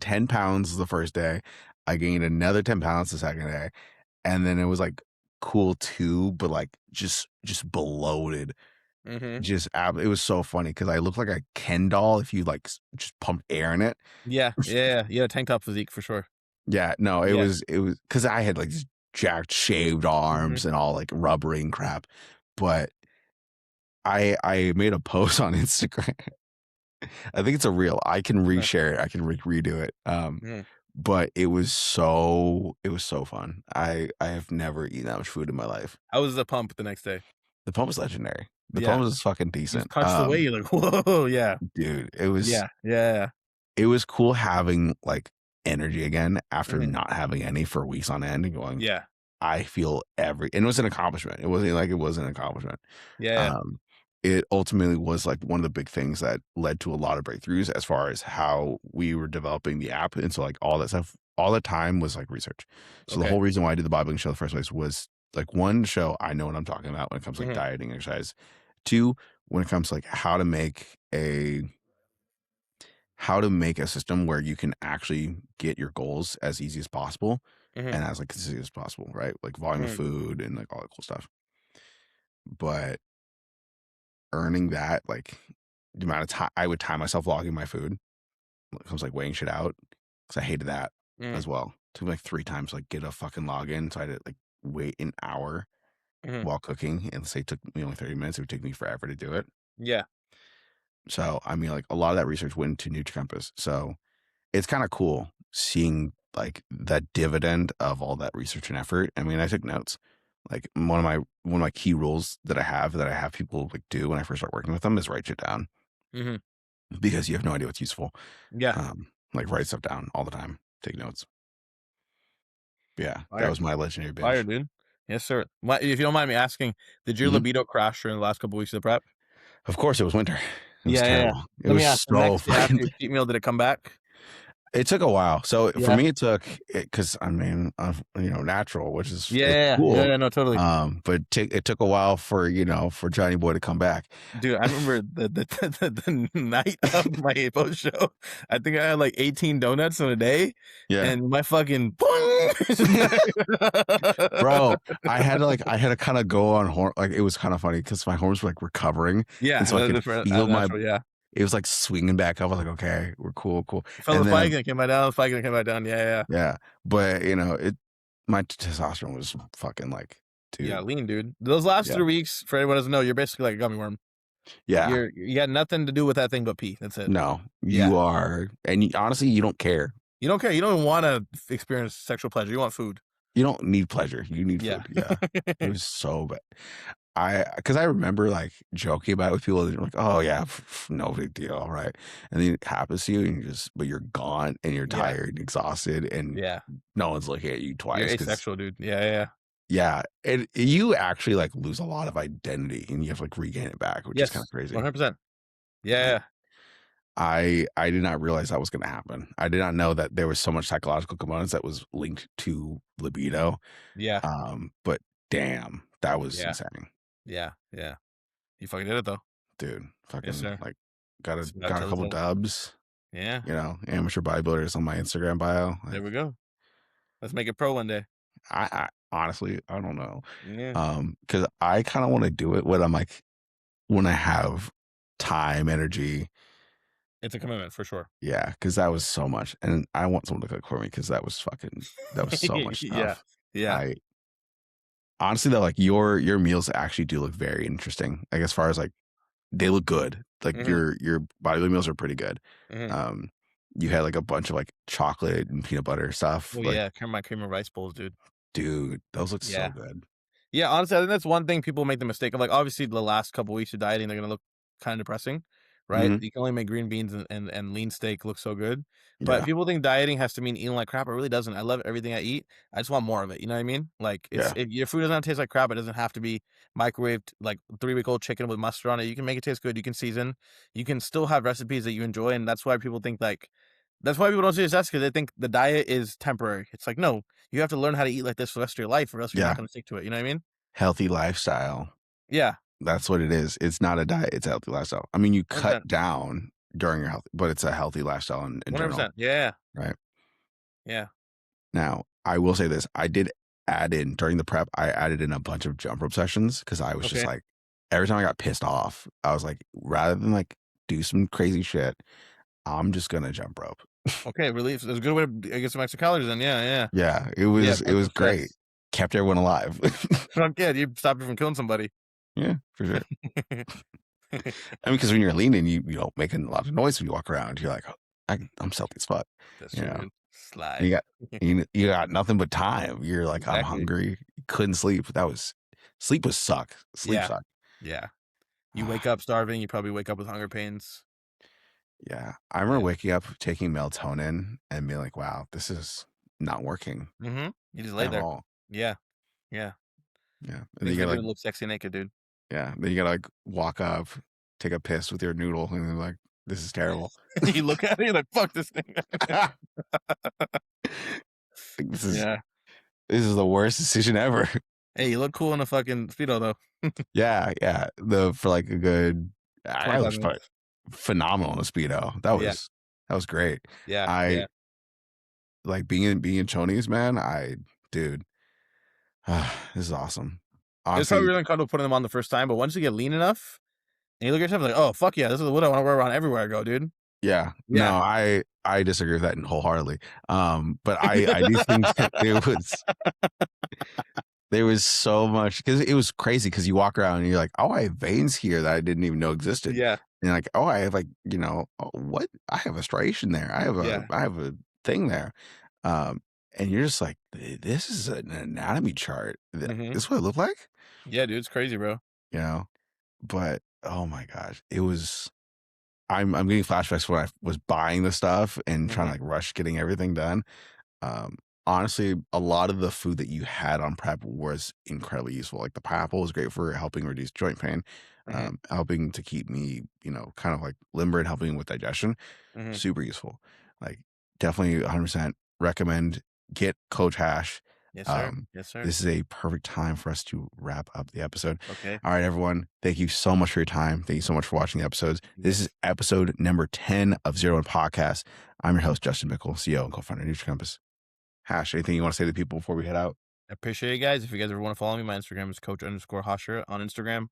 10 pounds the first day, I gained another 10 pounds the second day, and then it was, like, cool too, but, like, just bloated. Mhm. It was so funny because I looked like a Ken doll if you, like, just pumped air in it. Yeah, yeah, yeah, you had a tank top physique for sure. Yeah, no, it Yeah. was it was because I had, like, these jacked, shaved arms Mhm. and all, like, rubbery and crap, but I made a post on Instagram. I think it's a reel. I can Okay. reshare it. I can redo it. Mhm. but it was so fun. I have never eaten that much food in my life. How was the pump the next day? The pump was legendary. The Yeah. pump was fucking You decent. punch the way, you're like, "Whoa." Yeah. Dude, Yeah. Yeah. it was cool having like energy again after Mhm. not having any for weeks on end and going, Yeah. I feel and it was an accomplishment. It wasn't like it was an accomplishment. Yeah, yeah. Um, it ultimately was like one of the big things that led to a lot of breakthroughs as far as how we were developing the app. And so like all that stuff, all the time was like research. So the Okay. whole reason why I did the bodybuilding show in the first place was like one, show I know what I'm talking about when it comes to like Mhm. dieting, exercise. Two, when it comes to like how to make a system where you can actually get your goals as easy as possible Mhm. and as like consistent as possible, right? Like volume of Mhm. food and like all that cool stuff. But earning that, like the amount of time I would time myself logging my food, when it comes like weighing shit out, because I hated that Mhm. as well. Took me like 3 times to, like get a fucking login, so I had to like wait an hour Mhm. while cooking, and say it took me only 30 minutes. It would take me forever to do it. Yeah. So I mean, like a lot of that research went into NutriCompass. So it's kind of cool seeing like that dividend of all that research and effort. I mean, I took notes. Like one of my key rules that I have people like do when I first start working with them is write shit down Mhm. because you have no idea what's useful. Yeah. Like write stuff down all the time, take notes. Yeah, that Fire. was my legendary Fire, binge. dude. Yes, sir. What if you don't mind me asking, did your Mhm. libido crash during the last couple weeks of the prep? Of course, it was winter. It was Yeah, yeah, yeah. terrible. It Let me was ask, the so next day after fucking. your cheat meal, did it come back? It took a while. So for Yeah. me, it took because I mean, natural, which is Yeah, it's yeah, yeah. Yeah, cool. yeah, no, totally. But it took a while for for Johnny Boy to come back. Dude, I remember the night of my post show, I think I had, like, 18 donuts in a day, Yeah, and my fucking bro. I had to kind of go on like it was kind of funny because my horns were like recovering, and Yeah, so I could that's right, feel my. natural, yeah. It was like swinging back up. I was like, okay, we're cool, cool. Felt the And spike then and it came back down, spike and it came back down. Yeah, yeah, yeah. yeah, but my testosterone was fucking like, Yeah, dude, lean, dude. Those last yeah, 3 weeks, for anyone who doesn't know, you're basically like a gummy worm. yeah. You got nothing to do with that thing but pee. That's it. No, Yeah. you are, and honestly, you don't care. You don't care. You don't wanna experience sexual pleasure. You want food. You don't need pleasure. You need Yeah. food. Yeah, it was so bad. Because I remember like joking about it with people. They're like, "Oh yeah, no big deal, all right." And then it happens to you, and but you're gone, and you're Yeah. tired, and exhausted, and Yeah. no one's looking at you You're twice. Because asexual, dude. Yeah, yeah, yeah. yeah, and you actually like lose a lot of identity, and you have to like regain it back, which is kind of Yes, crazy. 100%. Yeah, Like yeah. I did not realize that was going to happen. I did not know that there was so much psychological components that was linked to libido. Yeah. But damn, that was Yeah. insane, Yeah. Yeah. You fucking did it though. dude. Yes, Fucking sir. like got a Just gotta got a tell the couple tale. dubs. Yeah. Amateur bodybuilders on my Instagram bio. There Like we go. Let's make it pro one day. I honestly I don't know, Yeah. because I kind of want to do it when I'm like when I have time, energy. It's a commitment for sure. Yeah, because that was so much, and I want someone to cook for me because that was so much Yeah. stuff. Yeah. I honestly though, like your meals actually do look very interesting. Like as far as like they look good. Like Mhm. your bodybuilding meals are pretty good. Mhm. Um, you had like a bunch of like chocolate and peanut butter stuff. Oh, Like, yeah. Cream of rice bowls, dude. dude, those look so Yeah. good. Yeah, honestly, I think that's one thing people make the mistake of, like, obviously, the last couple weeks of dieting, they're gonna look kinda depressing, right? Hmm. You can only make green beans and lean steak look so good, but Yeah, people think dieting has to mean eating like crap, it really doesn't. I love everything I eat, I just want more of it, you know what I mean? Like, it's yeah, if your food doesn't have to taste like crap, it doesn't have to be microwaved, like, 3-week-old chicken with mustard on it, you can make it taste good, you can season, you can still have recipes that you enjoy, and that's why people think, like that's why people don't success because they think the diet is temporary. It's like, no, you have to learn how to eat like this for the rest of your life, or else you're not yeah. gonna stick to it, you know what I mean? Healthy lifestyle. Yeah. That's what it is. It's not a diet. It's a healthy lifestyle. I mean, you cut 100%. down during your health, but it's a healthy lifestyle in general, 100%. Yeah. right? Yeah. Now, I will say this: I did add in during the prep. I added in a bunch of jump rope sessions because I was just Okay. like, every time I got pissed off, I was like, rather than like do some crazy shit, I'm just gonna jump rope. Okay, relief. There's a good way to get some extra calories then. Yeah, yeah. Yeah, Yeah, it burn was some great. stress. Kept everyone alive. Fuck yeah, you stopped you from killing somebody. Yeah, for sure. I mean, because when you're leaning, you don't make a lot of noise when you walk around. You're like, I'm stealthy as fuck, That's you true, know. dude. You Slide. got you got nothing but time. You're like, "I'm Exactly. hungry." Couldn't sleep. Sleep was suck. Sleep Yeah. sucked. Yeah. You wake up starving, you probably wake up with hunger pains. Yeah. I remember Yeah. waking up, taking melatonin, and being like, "Wow, this is not working Mhm. You just lay at there. all." Yeah. Yeah. Yeah. And then Things you they gotta, do like to look sexy naked, dude. walk up, take a piss with your noodle, and then like, "This is terrible." You look at it, you're like, "Fuck this thing." Like, Yeah. this is the worst decision ever. Hey, you look cool in a fucking Speedo, though. Yeah, yeah. The for like a good I 25 was minutes. phenomenal in a Speedo. Yeah. That was great. Yeah. I Yeah. like being in Chonies, man. Dude, this is awesome. It's probably Honestly, really uncomfortable putting them on the first time, but once you get lean enough and you look at yourself like, "Oh, fuck yeah, this is what I wanna wear around everywhere I go, dude." yeah. No, Yeah. I disagree with that wholeheartedly. But I do think that there was so much because it was crazy because you walk around and you're like, oh, I have veins here that I didn't even know existed. Yeah. And like, oh, I have like, oh, what? I have a striation there. Yeah. I have a thing there. Um, and you're just like, This is an anatomy chart. Mhm. This is what it looked like, Yeah, dude, it's crazy, bro. you know? But oh my gosh, it was I'm getting flashbacks when I was buying the stuff and trying to Mhm. like rush getting everything done. Um, Honestly, a lot of the food that you had on prep was incredibly useful. Like the pineapple was great for helping reduce joint pain, Mhm. helping to keep me, kind of like limber and helping with digestion. Mhm. Super useful. Like definitely 100% recommend get Coach Hash. Yes, sir. Um, Yes, sir. this is a perfect time for us to wrap up the episode. Okay. All right, everyone. Thank you so much for your time. Thank you so much for watching the episodes. This is Yes. episode number 10 of Zero One Podcast. I'm your host, Justin Mickle, CEO and co-founder of NutriCompass. Hash, anything you want to say to people before we head out? I appreciate you guys. If you guys ever wanna follow me, my Instagram is coach_Hashir on Instagram.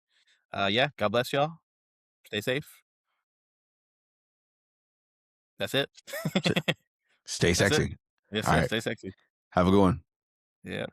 Yeah, God bless y'all. Stay safe. That's it. Stay That's it. sexy. Yes, All sir. right. Stay sexy. Have a good one. Yeah.